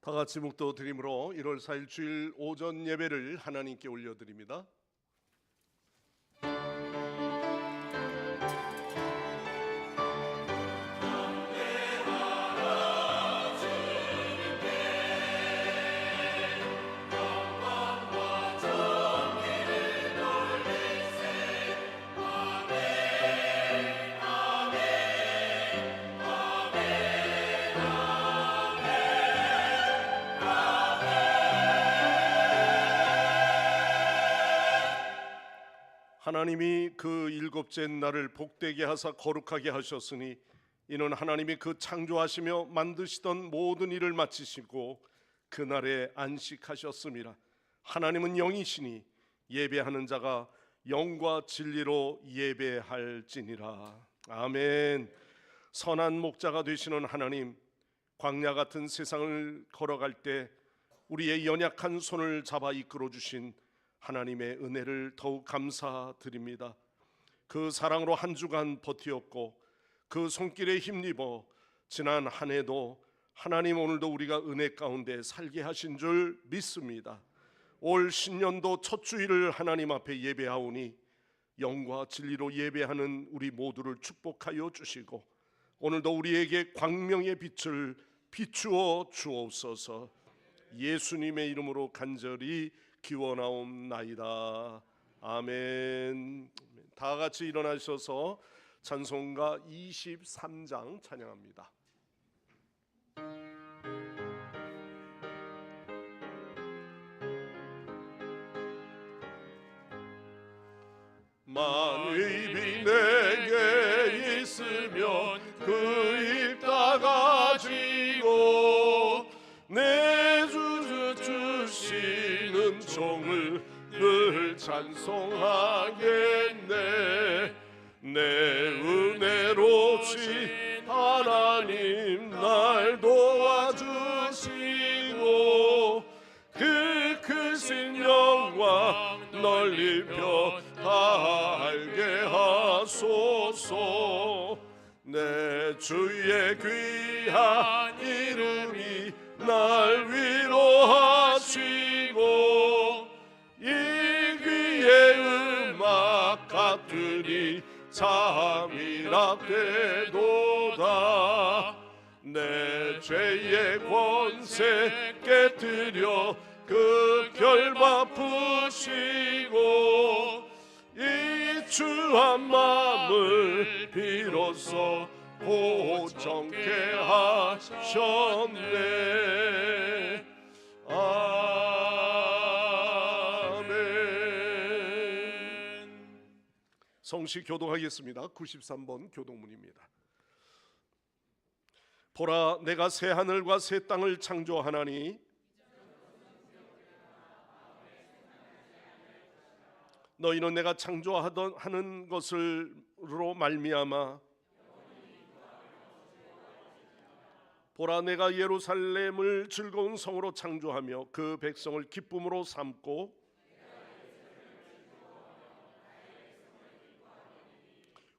다 같이 묵도 드림으로 1월 4일 주일 오전 예배를 하나님께 올려드립니다. 하나님이 그 일곱째 날을 복되게 하사 거룩하게 하셨으니 이는 하나님이 그 창조하시며 만드시던 모든 일을 마치시고 그날에 안식하셨음이라. 하나님은 영이시니 예배하는 자가 영과 진리로 예배할지니라. 아멘. 선한 목자가 되시는 하나님, 광야 같은 세상을 걸어갈 때 우리의 연약한 손을 잡아 이끌어 주신 하나님의 은혜를 더욱 감사드립니다. 그 사랑으로 한 주간 버티었고 그 손길에 힘입어 지난 한 해도 하나님 오늘도 우리가 은혜 가운데 살게 하신 줄 믿습니다. 올 신년도 첫 주일을 하나님 앞에 예배하오니 영과 진리로 예배하는 우리 모두를 축복하여 주시고 오늘도 우리에게 광명의 빛을 비추어 주옵소서. 예수님의 이름으로 간절히 기원하옵나이다. 아멘. 다 같이 일어나셔서 찬송가 23장 찬양합니다. 만입이 내게 있으면 그 입 다 가지고 내 주 주시는 종을 늘 찬송하겠네. 내 은혜로 지 하나님 날 도와주시고 그 크신 영광 널리 펴 다 알게 하소서. 내 주의 귀한 이름이 날 위로하시고 이 귀의 음악 같으니 잠이라 되도다. 내 죄의 권세 깨뜨려 그 결 푸시고 이 추한 마음을 비로소 고정케 하셨네. 아멘. 성시 교독하겠습니다. 93번 교독문입니다. 보라, 내가 새 하늘과 새 땅을 창조하나니 너희는 내가 창조하는 것으로 말미암아 보라, 내가 예루살렘을 즐거운 성으로 창조하며 그 백성을 기쁨으로 삼고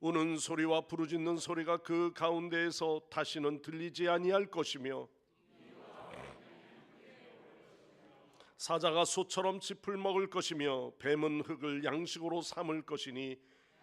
우는 소리와 부르짖는 소리가 그 가운데에서 다시는 들리지 아니할 것이며 사자가 소처럼 짚을 먹을 것이며 뱀은 흙을 양식으로 삼을 것이니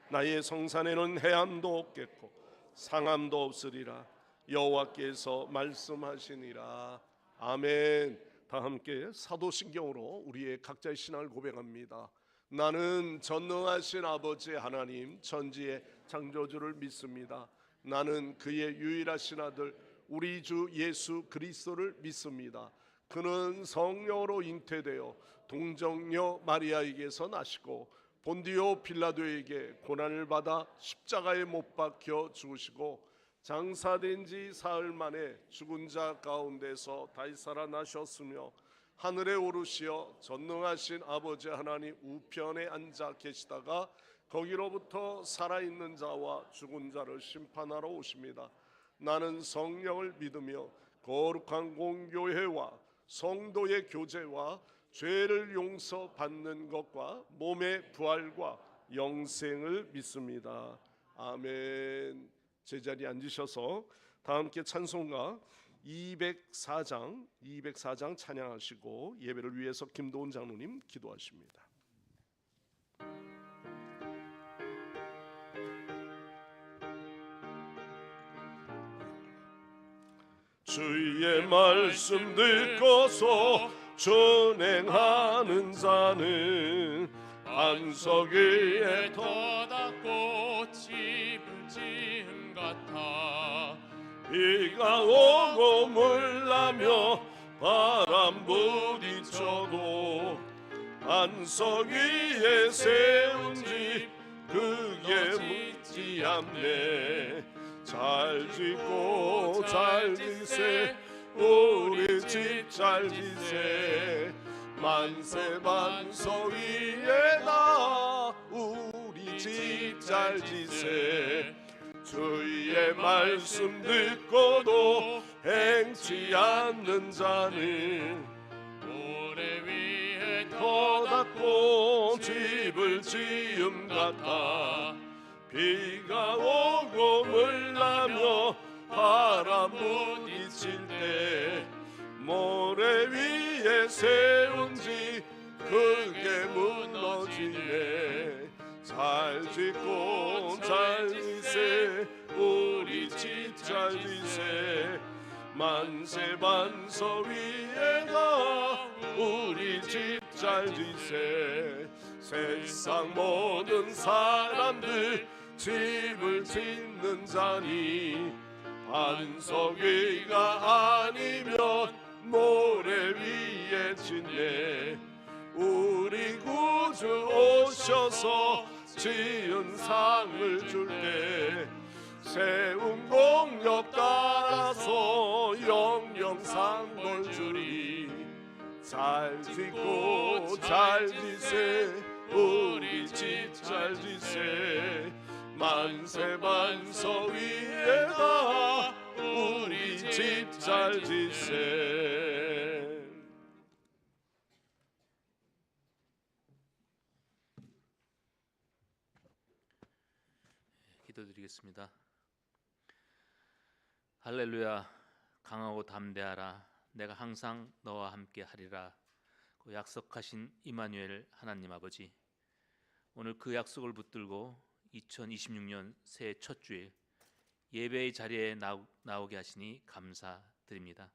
나의 성산에는 해함도 없겠고 상함도 없으리라. 여호와께서 말씀하시니라. 아멘. 다 함께 사도신경으로 우리의 각자의 신앙을 고백합니다. 나는 전능하신 아버지 하나님 천지의 창조주를 믿습니다. 나는 그의 유일하신 아들 우리 주 예수 그리스도를 믿습니다. 그는 성령으로 잉태되어 동정녀 마리아에게서 나시고 본디오 빌라도에게 고난을 받아 십자가에 못 박혀 죽으시고 장사된 지 사흘 만에 죽은 자 가운데서 다시 살아나셨으며 하늘에 오르시어 전능하신 아버지 하나님 우편에 앉아 계시다가 거기로부터 살아있는 자와 죽은 자를 심판하러 오십니다. 나는 성령을 믿으며 거룩한 공교회와 성도의 교제와 죄를 용서받는 것과 몸의 부활과 영생을 믿습니다. 아멘. 제자리에 앉으셔서 다 함께 찬송가 204장 찬양하시고 예배를 위해서 김도훈 장로님 기도하십니다. 주의 말씀 듣고서 준행하는 자는 안석 위에 터닫고 집을 지은 같아. 비가 오고 물나며 바람 부딪혀도 안석 위에 세운 집 그게 묻지 않네. 잘 짓고 잘 지세 우리 집 잘 지세 만세 만석 위에다 우리 집 잘 지세. 주의 말씀 듣고도 행치 않는 자는 모래 위에 터닫고 집을 지음 같아. 비가 오고 물나며 바람 부딪힐 때 모래 위에 세운 집 그게 무너지네. 잘 짓고 잘 지세 우리 집 잘 지세 만세 만석 위에다 우리 집 잘 지세. 세상 모든 사람들 집을 짓는 자니 반석 위가 아니면 모래 위에 짓네. 우리 구주 오셔서 지은 상을 줄 때 세운 공력 따라서 영영 상을 주리. 잘 짓고 잘 지세 우리 집 잘 지세 만세 만석 위에다 우리 집 잘 지세. 기도드리겠습니다. 할렐루야. 강하고 담대하라. 내가 항상 너와 함께 하리라. 그 약속하신 임마누엘 하나님 아버지, 오늘 그 약속을 붙들고 2026년 새해 첫 주일 예배의 자리에 나오게 하시니 감사드립니다.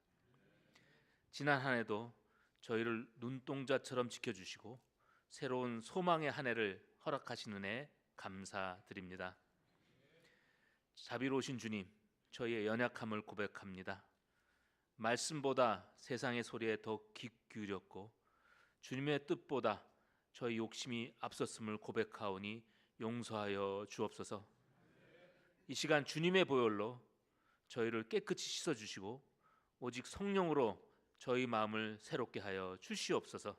지난 한 해도 저희를 눈동자처럼 지켜주시고 새로운 소망의 한 해를 허락하신 은혜 감사드립니다. 자비로우신 주님, 저희의 연약함을 고백합니다. 말씀보다 세상의 소리에 더 귀 기울였고 주님의 뜻보다 저희 욕심이 앞섰음을 고백하오니 용서하여 주옵소서. 이 시간 주님의 보혈로 저희를 깨끗이 씻어주시고 오직 성령으로 저희 마음을 새롭게 하여 주시옵소서.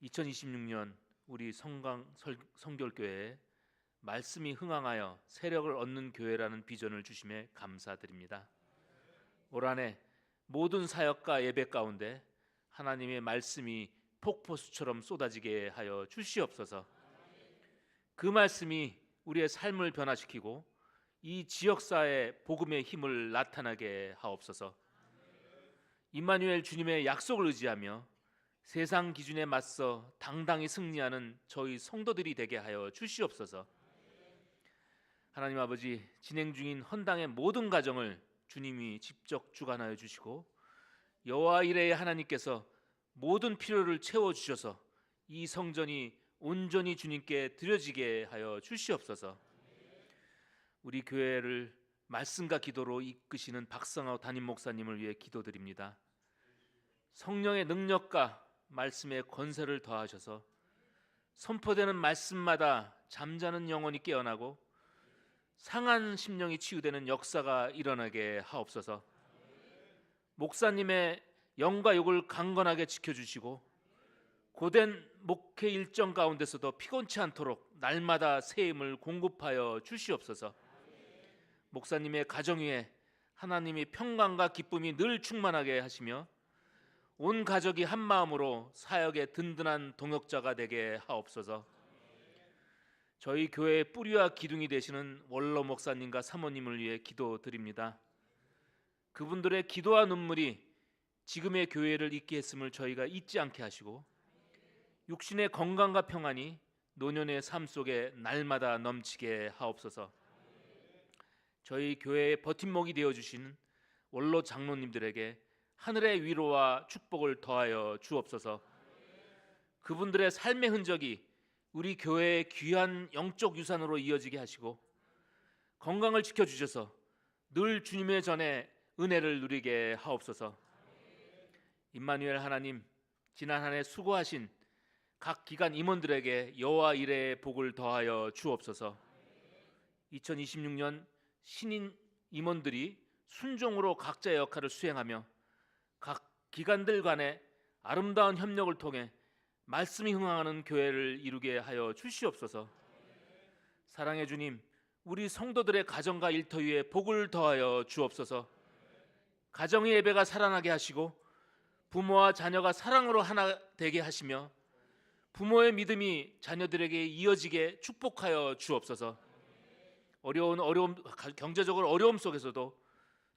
2026년 우리 성결교회에 말씀이 흥황하여 세력을 얻는 교회라는 비전을 주심에 감사드립니다. 올 한 해 모든 사역과 예배 가운데 하나님의 말씀이 폭포수처럼 쏟아지게 하여 주시옵소서. 그 말씀이 우리의 삶을 변화시키고 이 지역사회에 복음의 힘을 나타나게 하옵소서. 임마누엘 주님의 약속을 의지하며 세상 기준에 맞서 당당히 승리하는 저희 성도들이 되게 하여 주시옵소서. 하나님 아버지, 진행 중인 헌당의 모든 과정을 주님이 직접 주관하여 주시고 여호와 이레의 하나님께서 모든 필요를 채워주셔서 이 성전이 온전히 주님께 드려지게 하여 주시옵소서. 우리 교회를 말씀과 기도로 이끄시는 박성호 담임 목사님을 위해 기도드립니다. 성령의 능력과 말씀의 권세를 더하셔서 선포되는 말씀마다 잠자는 영혼이 깨어나고 상한 심령이 치유되는 역사가 일어나게 하옵소서. 목사님의 영과 육을 강건하게 지켜주시고 고된 목회 일정 가운데서도 피곤치 않도록 날마다 새 힘을 공급하여 주시옵소서. 목사님의 가정 위에 하나님이 평강과 기쁨이 늘 충만하게 하시며 온 가족이 한 마음으로 사역의 든든한 동역자가 되게 하옵소서. 저희 교회의 뿌리와 기둥이 되시는 원로 목사님과 사모님을 위해 기도드립니다. 그분들의 기도와 눈물이 지금의 교회를 있게 했음을 저희가 잊지 않게 하시고 육신의 건강과 평안이 노년의 삶 속에 날마다 넘치게 하옵소서. 저희 교회의 버팀목이 되어주시는 원로 장로님들에게 하늘의 위로와 축복을 더하여 주옵소서. 그분들의 삶의 흔적이 우리 교회의 귀한 영적 유산으로 이어지게 하시고 건강을 지켜주셔서 늘 주님의 전에 은혜를 누리게 하옵소서. 임마누엘 하나님, 지난 한 해 수고하신 각 기관 임원들에게 여호와 일의 복을 더하여 주옵소서. 2026년 신인 임원들이 순종으로 각자의 역할을 수행하며 각 기관들 간의 아름다운 협력을 통해 말씀이 흥황하는 교회를 이루게 하여 주시옵소서. 사랑의 주님, 우리 성도들의 가정과 일터 위에 복을 더하여 주옵소서. 가정의 예배가 살아나게 하시고 부모와 자녀가 사랑으로 하나 되게 하시며 부모의 믿음이 자녀들에게 이어지게 축복하여 주옵소서. 어려움 경제적으로 어려움 속에서도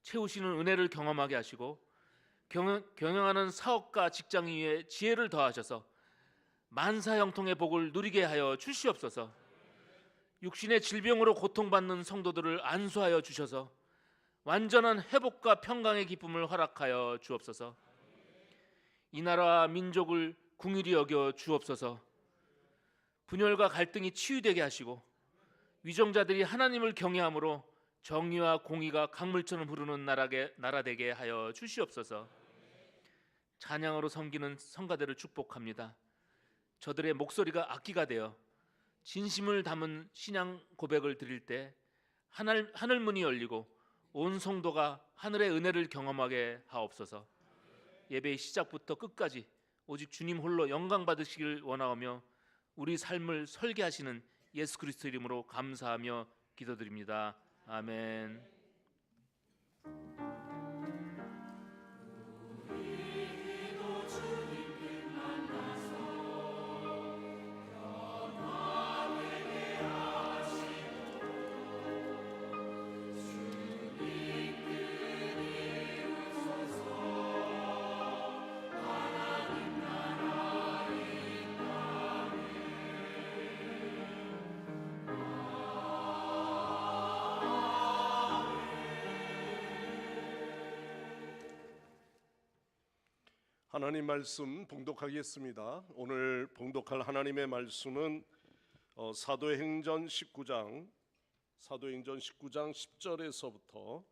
채우시는 은혜를 경험하게 하시고 경영하는 사업과 직장 위에 지혜를 더하셔서 만사형통의 복을 누리게 하여 주시옵소서. 육신의 질병으로 고통받는 성도들을 안수하여 주셔서 완전한 회복과 평강의 기쁨을 허락하여 주옵소서. 이 나라와 민족을 긍휼히 여겨 주옵소서. 분열과 갈등이 치유되게 하시고 위정자들이 하나님을 경외함으로 정의와 공의가 강물처럼 흐르는 나라 되게 하여 주시옵소서. 찬양으로 섬기는 성가대를 축복합니다. 저들의 목소리가 악기가 되어 진심을 담은 신앙 고백을 드릴 때 하늘 문이 열리고 온 성도가 하늘의 은혜를 경험하게 하옵소서. 예배의 시작부터 끝까지 오직 주님 홀로 영광 받으시길 원하오며 우리 삶을 설계하시는 예수 그리스도 이름으로 감사하며 기도드립니다. 아멘. 하나님 말씀 봉독하겠습니다. 오늘 봉독할 하나님의 말씀은 사도행전 19장 10절에서부터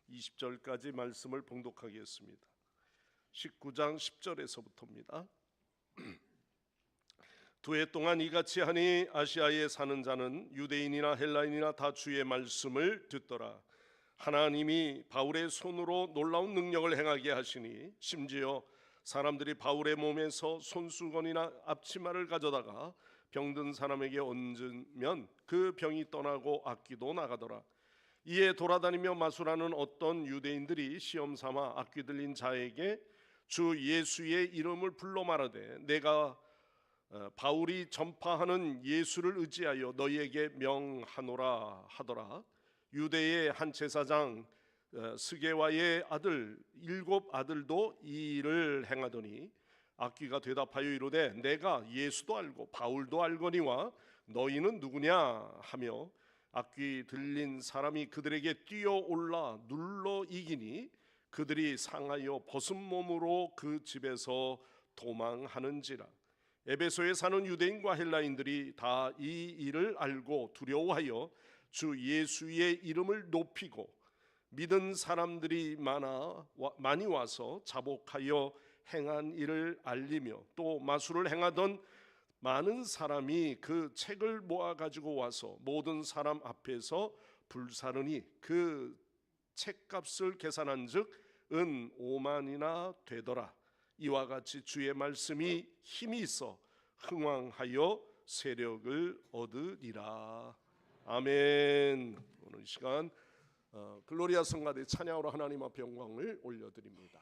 20절까지 말씀을 봉독하겠습니다. 19장 10절에서부터입니다. 두 해 동안 이같이 하니 아시아에 사는 자는 유대인이나 헬라인이나 다 주의 말씀을 듣더라. 하나님이 바울의 손으로 놀라운 능력을 행하게 하시니 심지어 사람들이 바울의 몸에서 손수건이나 앞치마를 가져다가 병든 사람에게 얹으면 그 병이 떠나고 악귀도 나가더라. 이에 돌아다니며 마술하는 어떤 유대인들이 시험 삼아 악귀 들린 자에게 주 예수의 이름을 불러 말하되 내가 바울이 전파하는 예수를 의지하여 너희에게 명하노라 하더라. 유대의 한 제사장 스게와의 아들 7 아들도 이 일을 행하더니 악귀가 대답하여 이르되 내가 예수도 알고 바울도 알거니와 너희는 누구냐 하며 악귀 들린 사람이 그들에게 뛰어올라 눌러 이기니 그들이 상하여 벗은 몸으로 그 집에서 도망하는지라. 에베소에 사는 유대인과 헬라인들이 다 이 일을 알고 두려워하여 주 예수의 이름을 높이고 믿은 사람들이 많이 와서 자복하여 행한 일을 알리며 또 마술을 행하던 많은 사람이 그 책을 모아 가지고 와서 모든 사람 앞에서 불사르니 그 책값을 계산한즉 은 5만이나 되더라. 이와 같이 주의 말씀이 힘이 있어 흥왕하여 세력을 얻으리라. 아멘. 오늘 시간 글로리아 성가대 찬양으로 하나님 앞에 영광을 올려드립니다.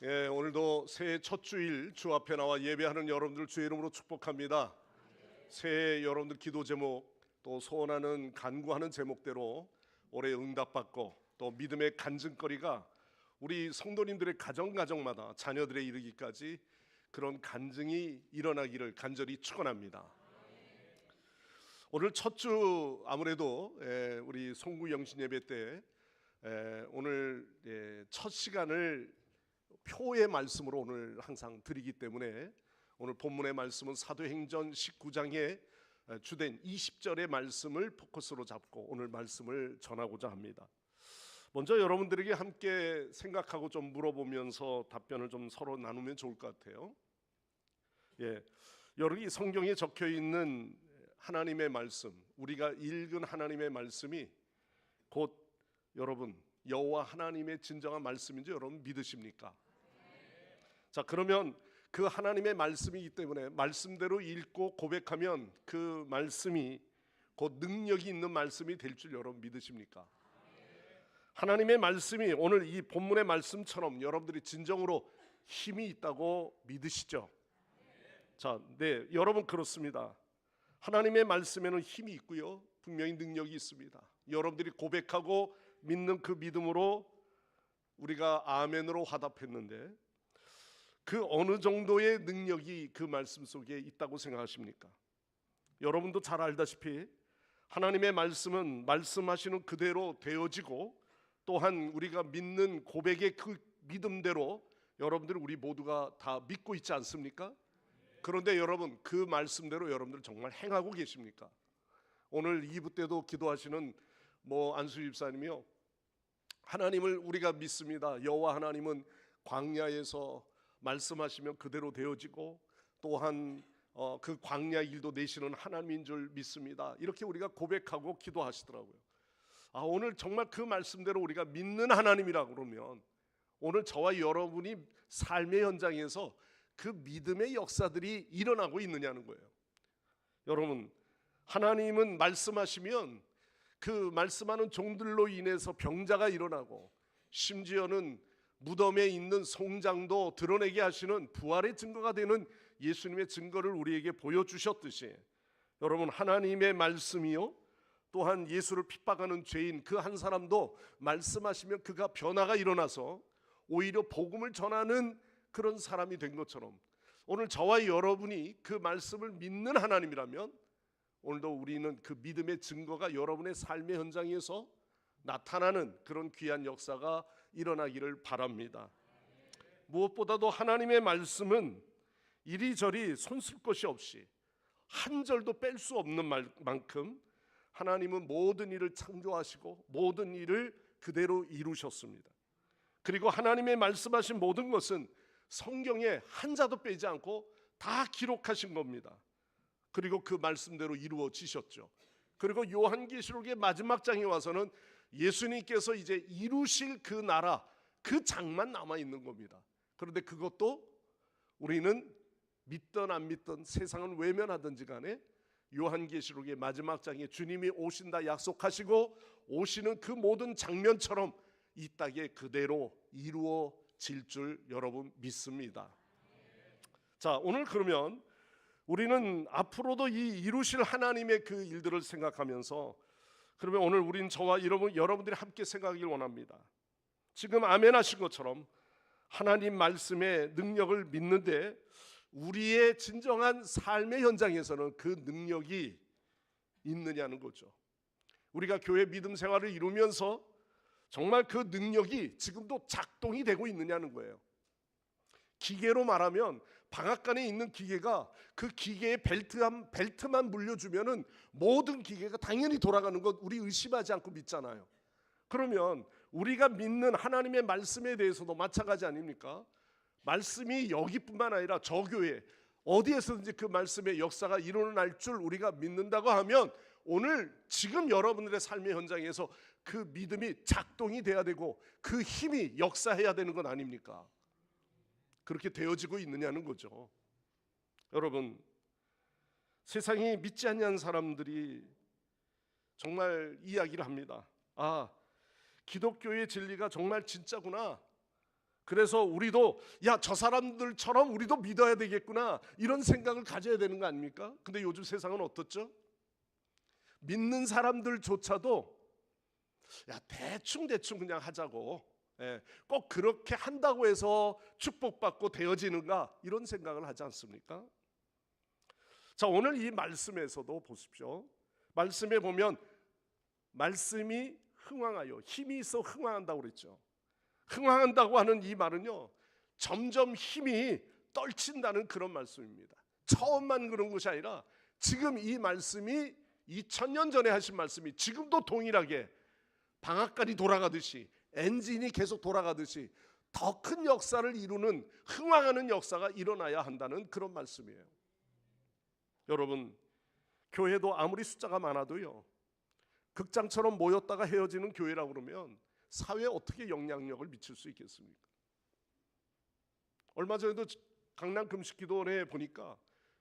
예, 오늘도 새해 첫 주일 주 앞에 나와 예배하는 여러분들 주의 이름으로 축복합니다. 새해 여러분들 기도 제목 또 소원하는 간구하는 제목대로 올해 응답받고 또 믿음의 간증거리가 우리 성도님들의 가정마다 자녀들에 이르기까지 그런 간증이 일어나기를 간절히 축원합니다. 오늘 첫 주 아무래도 우리 송구 영신 예배 때 오늘 첫 시간을 표의 말씀으로 오늘 항상 드리기 때문에 오늘 본문의 말씀은 사도행전 19장의 주된 20절의 말씀을 포커스로 잡고 오늘 말씀을 전하고자 합니다. 먼저 여러분들에게 함께 생각하고 좀 물어보면서 답변을 좀 서로 나누면 좋을 것 같아요. 여기 성경에 적혀 있는 하나님의 말씀, 우리가 읽은 하나님의 말씀이 곧 여러분 여호와 하나님의 진정한 말씀인지 여러분 믿으십니까? 자, 그러면 그 하나님의 말씀이기 때문에 말씀대로 읽고 고백하면 그 말씀이 곧 능력이 있는 말씀이 될 줄 여러분 믿으십니까? 하나님의 말씀이 오늘 이 본문의 말씀처럼 여러분들이 진정으로 힘이 있다고 믿으시죠? 자, 네, 여러분 그렇습니다. 하나님의 말씀에는 힘이 있고요, 분명히 능력이 있습니다. 여러분들이 고백하고 믿는 그 믿음으로 우리가 아멘으로 화답했는데 그 어느 정도의 능력이 그 말씀 속에 있다고 생각하십니까? 여러분도 잘 알다시피 하나님의 말씀은 말씀하시는 그대로 되어지고 또한 우리가 믿는 고백의 그 믿음대로 여러분들 우리 모두가 다 믿고 있지 않습니까? 그런데 여러분 그 말씀대로 여러분들 정말 행하고 계십니까? 오늘 2부 때도 기도하시는 안수 집사님이요, 하나님을 우리가 믿습니다. 여호와 하나님은 광야에서 말씀하시면 그대로 되어지고 또한 그 광야 일도 내시는 하나님인 줄 믿습니다. 이렇게 우리가 고백하고 기도하시더라고요. 오늘 정말 그 말씀대로 우리가 믿는 하나님이라고 그러면 오늘 저와 여러분이 삶의 현장에서 그 믿음의 역사들이 일어나고 있느냐는 거예요. 여러분, 하나님은 말씀하시면 그 말씀하는 종들로 인해서 병자가 일어나고 심지어는 무덤에 있는 송장도 드러내게 하시는 부활의 증거가 되는 예수님의 증거를 우리에게 보여주셨듯이 여러분 하나님의 말씀이요 또한 예수를 핍박하는 죄인 그 한 사람도 말씀하시면 그가 변화가 일어나서 오히려 복음을 전하는 그런 사람이 된 것처럼 오늘 저와 여러분이 그 말씀을 믿는 하나님이라면 오늘도 우리는 그 믿음의 증거가 여러분의 삶의 현장에서 나타나는 그런 귀한 역사가 일어나기를 바랍니다. 무엇보다도 하나님의 말씀은 이리저리 손쓸 것이 없이 한 절도 뺄 수 없는 만큼 하나님은 모든 일을 창조하시고 모든 일을 그대로 이루셨습니다. 그리고 하나님의 말씀하신 모든 것은 성경에 한 자도 빼지 않고 다 기록하신 겁니다. 그리고 그 말씀대로 이루어지셨죠. 그리고 요한계시록의 마지막 장에 와서는 예수님께서 이제 이루실 그 나라 그 장만 남아 있는 겁니다. 그런데 그것도 우리는 믿든 안 믿든 세상은 외면하든지 간에 요한계시록의 마지막 장에 주님이 오신다 약속하시고 오시는 그 모든 장면처럼 이 땅에 그대로 이루어질 줄 여러분 믿습니다. 자, 오늘 그러면 우리는 앞으로도 이 이루실 하나님의 그 일들을 생각하면서 그러면 오늘 우린 저와 여러분들이 함께 생각하길 원합니다. 지금 아멘 하신 것처럼 하나님 말씀의 능력을 믿는데 우리의 진정한 삶의 현장에서는 그 능력이 있느냐는 거죠. 우리가 교회 믿음 생활을 이루면서 정말 그 능력이 지금도 작동이 되고 있느냐는 거예요. 기계로 말하면 방앗간에 있는 기계가 그 기계에 벨트만 물려주면은 모든 기계가 당연히 돌아가는 것 우리 의심하지 않고 믿잖아요. 그러면 우리가 믿는 하나님의 말씀에 대해서도 마찬가지 아닙니까? 말씀이 여기뿐만 아니라 저 교회 어디에서든지 그 말씀의 역사가 일어날 줄 우리가 믿는다고 하면 오늘 지금 여러분들의 삶의 현장에서 그 믿음이 작동이 돼야 되고 그 힘이 역사해야 되는 건 아닙니까? 그렇게 되어지고 있느냐는 거죠. 여러분, 세상이 믿지 않는 사람들이 정말 이야기를 합니다. 기독교의 진리가 정말 진짜구나. 그래서 우리도 야, 저 사람들처럼 우리도 믿어야 되겠구나, 이런 생각을 가져야 되는 거 아닙니까? 근데 요즘 세상은 어떻죠? 믿는 사람들조차도 야, 대충 그냥 하자고, 꼭 그렇게 한다고 해서 축복받고 되어지는가, 이런 생각을 하지 않습니까? 자, 오늘 이 말씀에서도 보십시오. 말씀에 보면 말씀이 흥왕하여, 힘이 있어 흥왕한다고 그랬죠. 흥왕한다고 하는 이 말은요, 점점 힘이 떨친다는 그런 말씀입니다. 처음만 그런 것이 아니라 지금 이 말씀이 2000년 전에 하신 말씀이 지금도 동일하게 방앗간이 돌아가듯이, 엔진이 계속 돌아가듯이 더 큰 역사를 이루는, 흥왕하는 역사가 일어나야 한다는 그런 말씀이에요. 여러분, 교회도 아무리 숫자가 많아도요, 극장처럼 모였다가 헤어지는 교회라고 그러면 사회에 어떻게 영향력을 미칠 수 있겠습니까? 얼마 전에도 강남 금식기도원에 보니까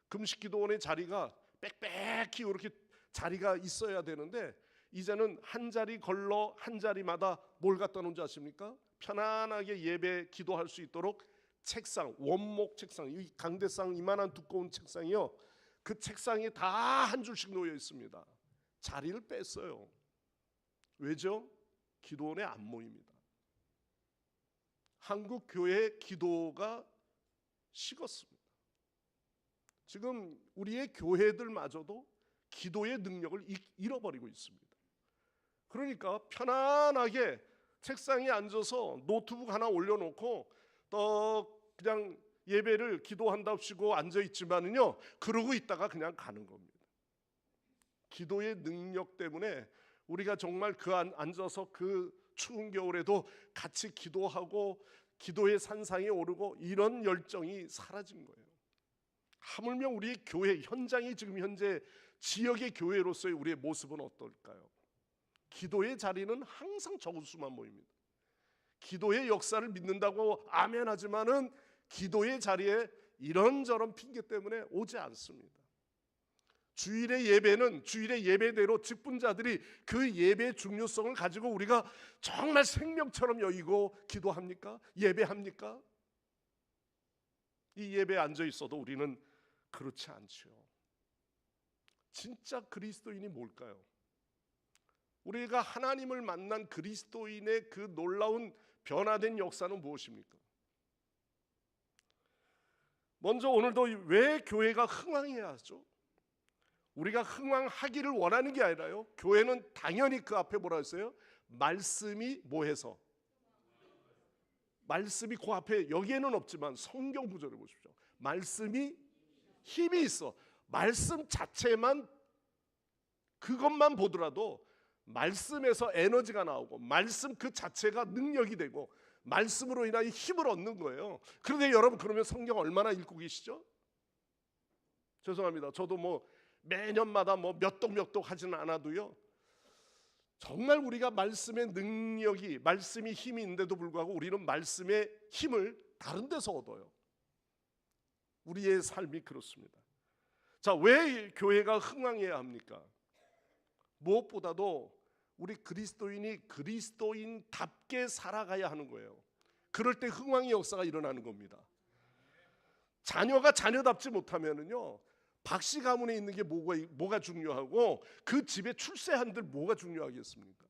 금식기도원의 자리가 빽빽히 이렇게 자리가 있어야 되는데, 이제는 한 자리 걸러 한 자리마다 뭘 갖다 놓은지 아십니까? 편안하게 예배 기도할 수 있도록 책상, 원목 책상, 이 강대상 이만한 두꺼운 책상이요, 그 책상에 다 한 줄씩 놓여 있습니다. 자리를 뺐어요. 왜죠? 기도원에 안 모입니다. 한국 교회의 기도가 식었습니다. 지금 우리의 교회들마저도 기도의 능력을 잃어버리고 있습니다. 그러니까 편안하게 책상에 앉아서 노트북 하나 올려놓고 또 그냥 예배를 기도한답시고 앉아있지만은요, 그러고 있다가 그냥 가는 겁니다. 기도의 능력 때문에 우리가 정말 그 앉아서 그 추운 겨울에도 같이 기도하고 기도의 산상에 오르고 이런 열정이 사라진 거예요. 하물며 우리 교회 현장이 지금 현재 지역의 교회로서의 우리의 모습은 어떨까요? 기도의 자리는 항상 적은 수만 모입니다. 기도의 역사를 믿는다고 아멘하지만은 기도의 자리에 이런저런 핑계 때문에 오지 않습니다. 주일의 예배는 주일의 예배대로 직분자들이 그 예배의 중요성을 가지고 우리가 정말 생명처럼 여기고 기도합니까? 예배합니까? 이 예배에 앉아 있어도 우리는 그렇지 않죠. 진짜 그리스도인이 뭘까요? 우리가 하나님을 만난 그리스도인의 그 놀라운 변화된 역사는 무엇입니까? 먼저 오늘도 왜 교회가 흥왕해야 하죠? 우리가 흥왕하기를 원하는 게 아니라요, 교회는 당연히 그 앞에 뭐라 했어요? 말씀이 뭐해서? 말씀이 그 앞에 여기에는 없지만 성경 구절을 보십시오. 말씀이 힘이 있어. 말씀 자체만, 그것만 보더라도 말씀에서 에너지가 나오고 말씀 그 자체가 능력이 되고 말씀으로 인하여 힘을 얻는 거예요. 그런데 여러분, 그러면 성경 얼마나 읽고 계시죠? 죄송합니다. 저도 뭐 매년마다 뭐 몇 독 하지는 않아도요, 정말 우리가 말씀의 능력이, 말씀이 힘이 있는데도 불구하고 우리는 말씀의 힘을 다른 데서 얻어요. 우리의 삶이 그렇습니다. 자, 왜 교회가 흥왕해야 합니까? 무엇보다도 우리 그리스도인이 그리스도인답게 살아가야 하는 거예요. 그럴 때 흥왕의 역사가 일어나는 겁니다. 자녀가 자녀답지 못하면은요, 박씨 가문에 있는 게 뭐가 중요하고 그 집에 출세한들 뭐가 중요하겠습니까?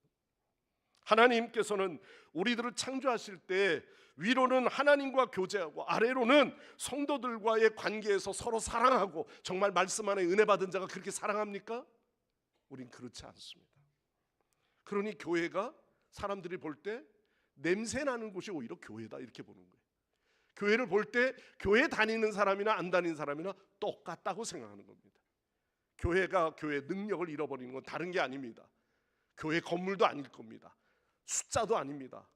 하나님께서는 우리들을 창조하실 때 위로는 하나님과 교제하고 아래로는 성도들과의 관계에서 서로 사랑하고, 정말 말씀 안에 은혜 받은 자가 그렇게 사랑합니까? 우린 그렇지 않습니다. 그러니 교회가 사람들이 볼 때 냄새 나는 곳이 오히려 교회다, 이렇게 보는 거예요. 교회를 볼 때 교회 다니는 사람이나 안 다니는 사람이나 똑같다고 생각하는 겁니다. 교회가 교회의 능력을 잃어버리는 건 다른 게 아닙니다. 교회 건물도 아닐 겁니다. 숫자도 아닙니다.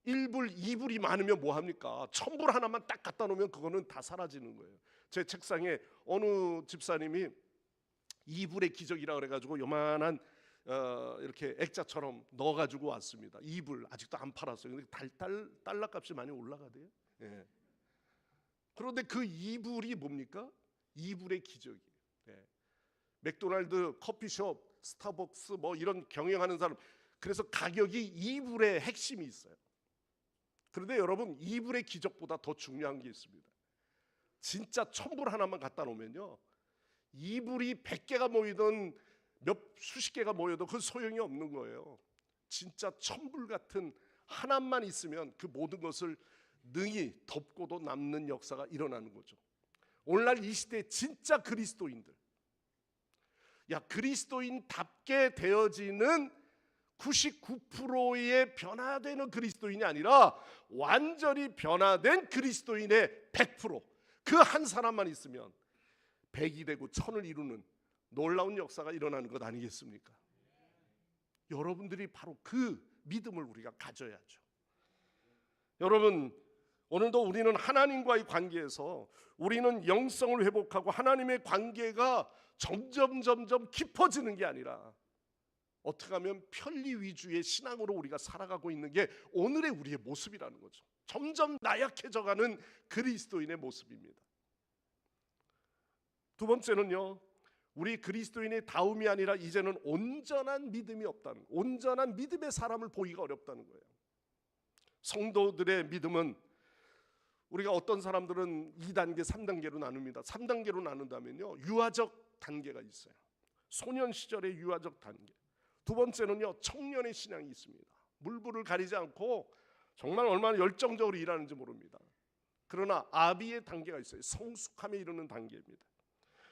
1불, 2불이 많으면 뭐합니까? 1000불 하나만 딱 갖다 놓으면 그거는 다 사라지는 거예요. 제 책상에 어느 집사님이 2불의 기적이라 그래가지고 요만한 이렇게 액자처럼 넣어가지고 왔습니다. 2불 아직도 안 팔았어요. 근데 달러 값이 많이 올라가대요. 예. 그런데 그 2불이 뭡니까? 2불의 기적이에요. 예. 맥도날드, 커피숍, 스타벅스 뭐 이런 경영하는 사람, 그래서 가격이 2불의 핵심이 있어요. 그런데 여러분, 이불의 기적보다 더 중요한 게 있습니다. 진짜 천불 하나만 갖다 놓으면요, 이불이 100개가 모이든 수십 개가 모여도 그 소용이 없는 거예요. 진짜 천불 같은 하나만 있으면 그 모든 것을 능히 덮고도 남는 역사가 일어나는 거죠. 오늘날 이 시대에 진짜 그리스도인들, 그리스도인답게 되어지는 99%의 변화되는 그리스도인이 아니라 완전히 변화된 그리스도인의 100%, 그 한 사람만 있으면 100이 되고 1000을 이루는 놀라운 역사가 일어나는 것 아니겠습니까? 여러분들이 바로 그 믿음을 우리가 가져야죠. 여러분, 오늘도 우리는 하나님과의 관계에서 우리는 영성을 회복하고 하나님의 관계가 점점 깊어지는 게 아니라 어떻게 하면 편리 위주의 신앙으로 우리가 살아가고 있는 게 오늘의 우리의 모습이라는 거죠. 점점 나약해져가는 그리스도인의 모습입니다. 두 번째는요, 우리 그리스도인의 다움이 아니라 이제는 온전한 믿음이 없다는, 온전한 믿음의 사람을 보기가 어렵다는 거예요. 성도들의 믿음은 우리가 어떤 사람들은 2단계, 3단계로 나눕니다. 3단계로 나눈다면요, 유아적 단계가 있어요. 소년 시절의 유아적 단계. 두 번째는요, 청년의 신앙이 있습니다. 물불을 가리지 않고 정말 얼마나 열정적으로 일하는지 모릅니다. 그러나 아비의 단계가 있어요. 성숙함에 이르는 단계입니다.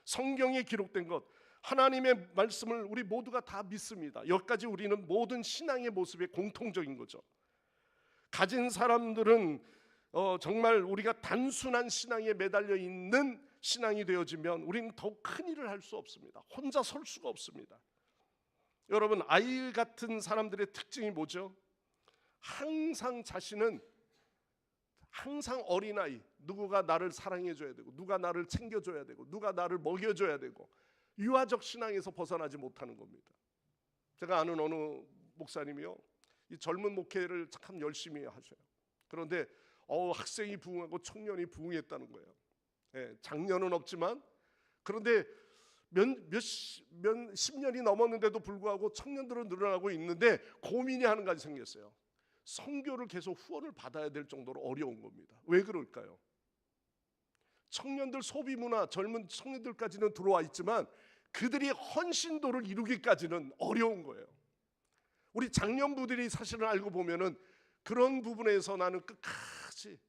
성경에 기록된 것, 하나님의 말씀을 우리 모두가 다 믿습니다. 여기까지 우리는 모든 신앙의 모습의 공통적인 거죠. 가진 사람들은 정말 우리가 단순한 신앙에 매달려 있는 신앙이 되어지면 우리는 더 큰 일을 할 수 없습니다. 혼자 설 수가 없습니다. 여러분, 아이 같은 사람들의 특징이 뭐죠? 항상 자신은 항상 어린아이, 누구가 나를 사랑해줘야 되고, 누가 나를 챙겨줘야 되고, 누가 나를 먹여줘야 되고, 유아적 신앙에서 벗어나지 못하는 겁니다. 제가 아는 어느 목사님이요, 이 젊은 목회를 참 열심히 하셔요. 그런데 학생이 부흥하고 청년이 부흥했다는 거예요. 장년은 없지만, 그런데 몇십 년이 넘었는데도 불구하고 청년들은 늘어나고 있는데 고민이 한 가지 생겼어요. 선교를 계속 후원을 받아야 될 정도로 어려운 겁니다. 왜 그럴까요? 청년들 소비 문화, 젊은 청년들까지는 들어와 있지만 그들이 헌신도를 이루기까지는 어려운 거예요. 우리 장년부들이 사실은 알고 보면은 그런 부분에서 나는 끝까지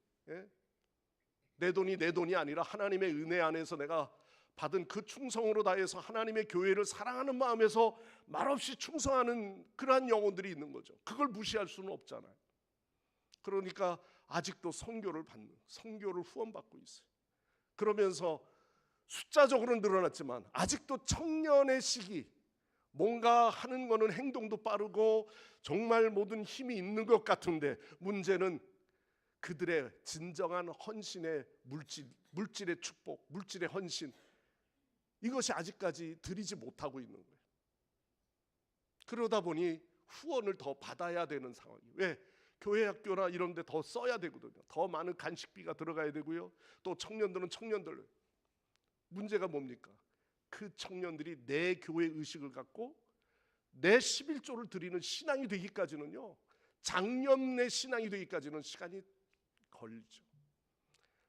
내 돈이 아니라 하나님의 은혜 안에서 내가 받은 그 충성으로 다해서 하나님의 교회를 사랑하는 마음에서 말없이 충성하는 그러한 영혼들이 있는 거죠. 그걸 무시할 수는 없잖아요. 그러니까 아직도 선교를 후원받고 있어요. 그러면서 숫자적으로는 늘어났지만 아직도 청년의 시기, 뭔가 하는 거는 행동도 빠르고 정말 모든 힘이 있는 것 같은데, 문제는 그들의 진정한 헌신의 물질의 축복, 물질의 헌신, 이것이 아직까지 드리지 못하고 있는 거예요. 그러다 보니 후원을 더 받아야 되는 상황이에요. 왜? 교회 학교나 이런 데 더 써야 되거든요. 더 많은 간식비가 들어가야 되고요. 또 청년들은 청년들, 문제가 뭡니까? 그 청년들이 내 교회 의식을 갖고 내 11조를 드리는 신앙이 되기까지는요, 장년의 신앙이 되기까지는 시간이 걸리죠.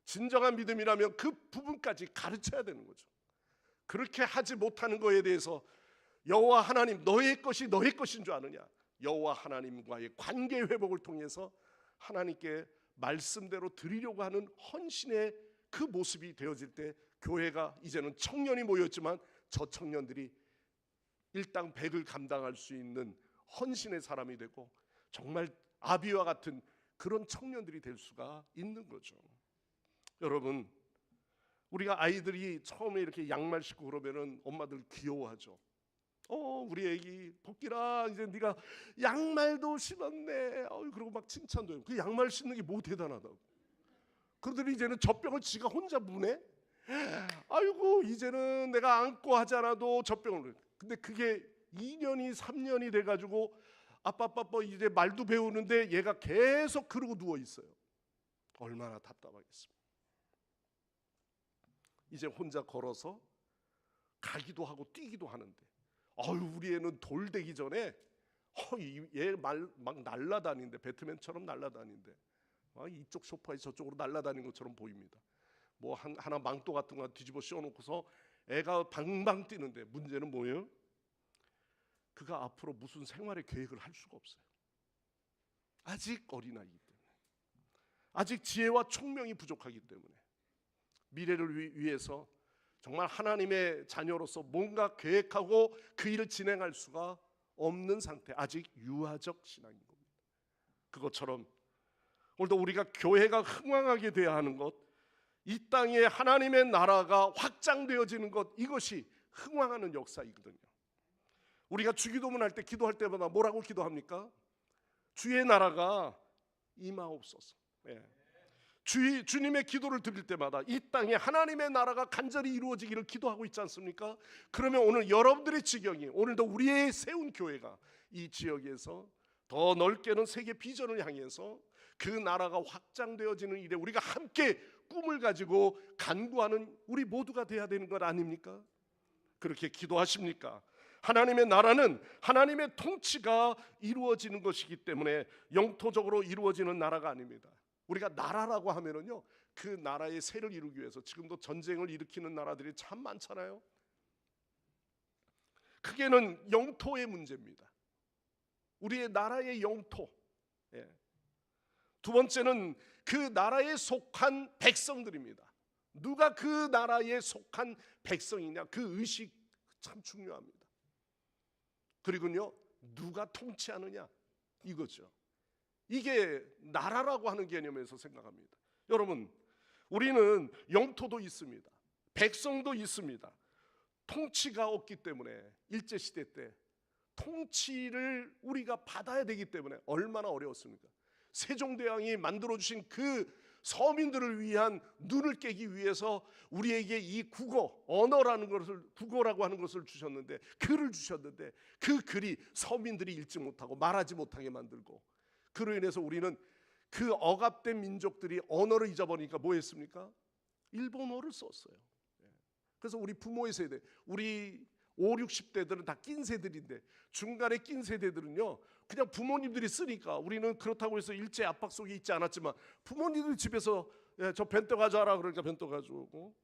진정한 믿음이라면 그 부분까지 가르쳐야 되는 거죠. 그렇게 하지 못하는 것에 대해서 여호와 하나님, 너의 것이 너의 것인 줄 아느냐? 여호와 하나님과의 관계 회복을 통해서 하나님께 말씀대로 드리려고 하는 헌신의 그 모습이 되어질 때, 교회가 이제는 청년이 모였지만 저 청년들이 일당 백을 감당할 수 있는 헌신의 사람이 되고 정말 아비와 같은 그런 청년들이 될 수가 있는 거죠. 여러분, 우리가 아이들이 처음에 이렇게 양말 신고 그러면은 엄마들 귀여워하죠. 우리 애기 복기라, 이제 네가 양말도 신었네. 그리고 막 칭찬도 해요. 그 양말 신는 게 뭐 대단하다고. 그러더니 이제는 젖병을 지가 혼자 무네. 아이고, 이제는 내가 안고 하지 않아도 젖병을. 근데 그게 2년이 3년이 돼가지고 아빠 이제 말도 배우는데 얘가 계속 그러고 누워 있어요. 얼마나 답답하겠습니까? 이제 혼자 걸어서 가기도 하고 뛰기도 하는데, 우리 애는 돌 되기 전에 얘 막 날라다니는데, 배트맨처럼 날라다니는데 이쪽 소파에 저쪽으로 날아다니는 것처럼 보입니다. 뭐 하나 망토 같은 거 뒤집어 씌워놓고서 애가 방방 뛰는데, 문제는 뭐예요? 그가 앞으로 무슨 생활의 계획을 할 수가 없어요. 아직 어린아이기 때문에, 아직 지혜와 총명이 부족하기 때문에 미래를 위해서 정말 하나님의 자녀로서 뭔가 계획하고 그 일을 진행할 수가 없는 상태, 아직 유아적 신앙인 겁니다. 그것처럼 오늘도 우리가 교회가 흥왕하게 되어야 하는 것, 이 땅에 하나님의 나라가 확장되어지는 것, 이것이 흥왕하는 역사이거든요. 우리가 주기도문 할 때, 기도할 때마다 뭐라고 기도합니까? 주의 나라가 임하옵소서. 주님의 기도를 드릴 때마다 이 땅에 하나님의 나라가 간절히 이루어지기를 기도하고 있지 않습니까? 그러면 오늘 여러분들의 지경이, 오늘도 우리의 세운 교회가 이 지역에서 더 넓게는 세계 비전을 향해서 그 나라가 확장되어지는 일에 우리가 함께 꿈을 가지고 간구하는 우리 모두가 돼야 되는 것 아닙니까? 그렇게 기도하십니까? 하나님의 나라는 하나님의 통치가 이루어지는 것이기 때문에 영토적으로 이루어지는 나라가 아닙니다. 우리가 나라라고 하면은요, 그 나라의 세를 이루기 위해서 지금도 전쟁을 일으키는 나라들이 참 많잖아요. 크게는 영토의 문제입니다. 우리의 나라의 영토. 두 번째는 그 나라에 속한 백성들입니다. 누가 그 나라에 속한 백성이냐, 그 의식 참 중요합니다. 그리고요, 누가 통치하느냐, 이거죠. 이게 나라라고 하는 개념에서 생각합니다. 여러분, 우리는 영토도 있습니다. 백성도 있습니다. 통치가 없기 때문에 일제시대 때 통치를 우리가 받아야 되기 때문에 얼마나 어려웠습니까? 세종대왕이 만들어주신 그 서민들을 위한 눈을 깨기 위해서 우리에게 이 국어, 언어라는 것을, 국어라고 하는 것을 주셨는데, 글을 주셨는데, 그 글이 서민들이 읽지 못하고 말하지 못하게 만들고, 그로 인해서 우리는 그 억압된 민족들이 언어를 잊어버리니까 뭐 했습니까? 일본어를 썼어요. 그래서 우리 부모의 세대, 우리 5, 60대들은 다 낀 세대인데, 중간에 낀 세대들은요, 그냥 부모님들이 쓰니까, 우리는 그렇다고 해서 일제 압박 속에 있지 않았지만 부모님들 집에서 저 벤또 가져와라 그러니까 벤또 가져오고,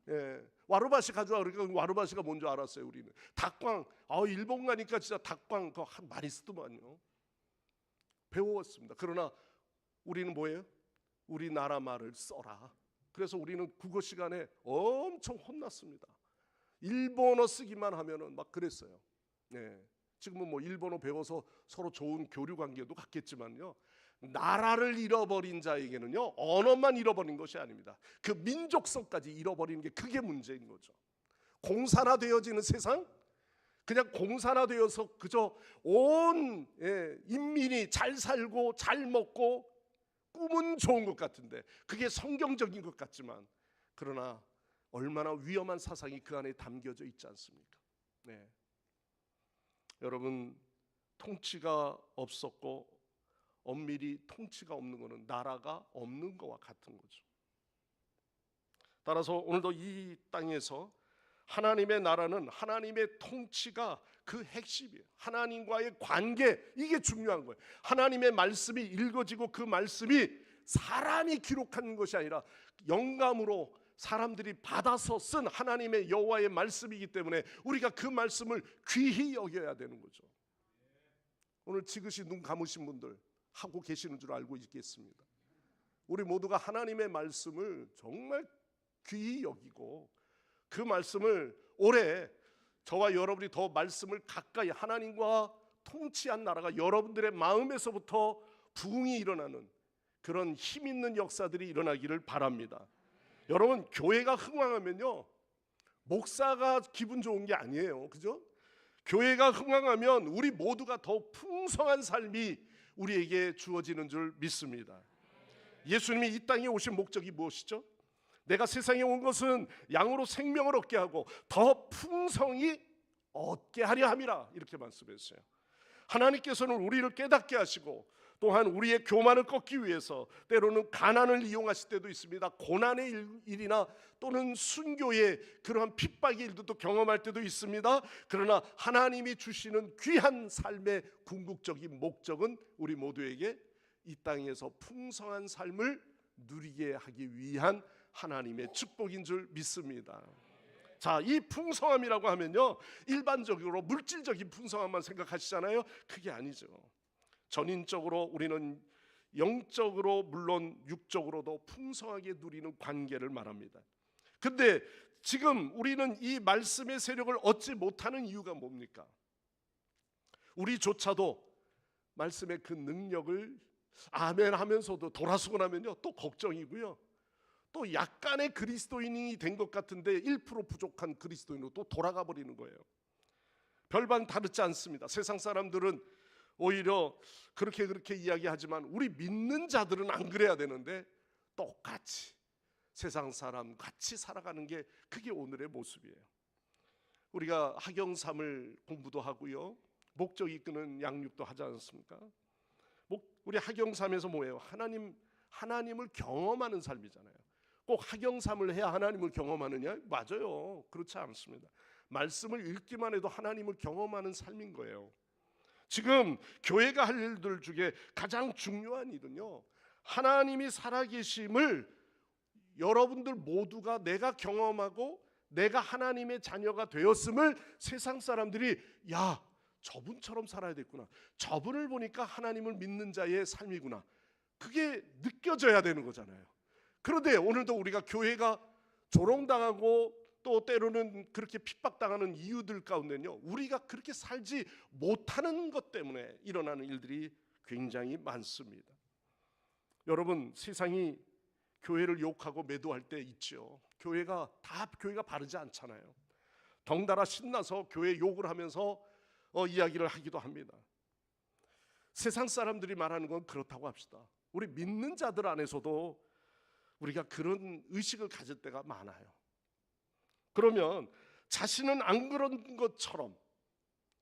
와루바시 가져와 그러니까 와루바시가 뭔지 알았어요. 우리는 닭광, 일본 가니까 진짜 닭광 그거 많이 쓰더만요. 배웠습니다. 그러나 우리는 뭐예요? 우리나라 말을 써라. 그래서 우리는 국어 시간에 엄청 혼났습니다. 일본어 쓰기만 하면은 막 그랬어요. 지금은 뭐 일본어 배워서 서로 좋은 교류 관계도 갖겠지만요, 나라를 잃어버린 자에게는요, 언어만 잃어버린 것이 아닙니다. 그 민족성까지 잃어버리는 게 그게 문제인 거죠. 공산화되어지는 세상, 그냥 공산화되어서 그저 온 인민이 잘 살고 잘 먹고 꿈은 좋은 것 같은데, 그게 성경적인 것 같지만, 그러나 얼마나 위험한 사상이 그 안에 담겨져 있지 않습니까? 여러분, 통치가 없었고 엄밀히 통치가 없는 것은 나라가 없는 것과 같은 거죠. 따라서 오늘도 이 땅에서 하나님의 나라는 하나님의 통치가 그 핵심이에요. 하나님과의 관계, 이게 중요한 거예요. 하나님의 말씀이 읽어지고 그 말씀이 사람이 기록한 것이 아니라 영감으로 사람들이 받아서 쓴 하나님의 여호와의 말씀이기 때문에 우리가 그 말씀을 귀히 여겨야 되는 거죠. 오늘 지그시 눈 감으신 분들 하고 계시는 줄 알고 있겠습니다. 우리 모두가 하나님의 말씀을 정말 귀히 여기고 그 말씀을 올해 저와 여러분이 더 말씀을 가까이, 하나님과 통치한 나라가 여러분들의 마음에서부터 부흥이 일어나는 그런 힘 있는 역사들이 일어나기를 바랍니다. 여러분, 교회가 흥왕하면요, 목사가 기분 좋은 게 아니에요. 그죠? 교회가 흥왕하면 우리 모두가 더 풍성한 삶이 우리에게 주어지는 줄 믿습니다. 예수님이 이 땅에 오신 목적이 무엇이죠? 내가 세상에 온 것은 양으로 생명을 얻게 하고 더 풍성히 얻게 하려 함이라, 이렇게 말씀했어요. 하나님께서는 우리를 깨닫게 하시고 또한 우리의 교만을 꺾기 위해서 때로는 가난을 이용하실 때도 있습니다. 고난의 일이나 또는 순교의 그러한 핍박의 일도 경험할 때도 있습니다. 그러나 하나님이 주시는 귀한 삶의 궁극적인 목적은 우리 모두에게 이 땅에서 풍성한 삶을 누리게 하기 위한 하나님의 축복인 줄 믿습니다. 자, 이 풍성함이라고 하면요, 일반적으로 물질적인 풍성함만 생각하시잖아요. 그게 아니죠. 전인적으로 우리는 영적으로 물론 육적으로도 풍성하게 누리는 관계를 말합니다. 근데 지금 우리는 이 말씀의 세력을 얻지 못하는 이유가 뭡니까? 우리조차도 말씀의 그 능력을 아멘 하면서도 돌아서고 나면요 또 걱정이고요, 또 약간의 그리스도인이 된 것 같은데 1% 부족한 그리스도인으로 또 돌아가 버리는 거예요. 별반 다르지 않습니다. 세상 사람들은 오히려 그렇게 이야기하지만 우리 믿는 자들은 안 그래야 되는데 똑같이 세상 사람 같이 살아가는 게 그게 오늘의 모습이에요. 우리가 학영삼을 공부도 하고요, 목적 이끄는 양육도 하지 않습니까? 우리 학영삼에서 뭐예요? 하나님을 경험하는 삶이잖아요. 꼭 학영삼을 해야 하나님을 경험하느냐? 맞아요. 그렇지 않습니다. 말씀을 읽기만 해도 하나님을 경험하는 삶인 거예요. 지금 교회가 할 일들 중에 가장 중요한 일은요, 하나님이 살아계심을 여러분들 모두가 내가 경험하고 내가 하나님의 자녀가 되었음을 세상 사람들이 야, 저분처럼 살아야 됐구나, 저분을 보니까 하나님을 믿는 자의 삶이구나, 그게 느껴져야 되는 거잖아요. 그런데 오늘도 우리가 교회가 조롱당하고 또 때로는 그렇게 핍박당하는 이유들 가운데는요, 우리가 그렇게 살지 못하는 것 때문에 일어나는 일들이 굉장히 많습니다. 여러분, 세상이 교회를 욕하고 매도할 때 있죠. 교회가 바르지 않잖아요. 덩달아 신나서 교회 욕을 하면서 이야기를 하기도 합니다. 세상 사람들이 말하는 건 그렇다고 합시다. 우리 믿는 자들 안에서도 우리가 그런 의식을 가질 때가 많아요. 그러면 자신은 안 그런 것처럼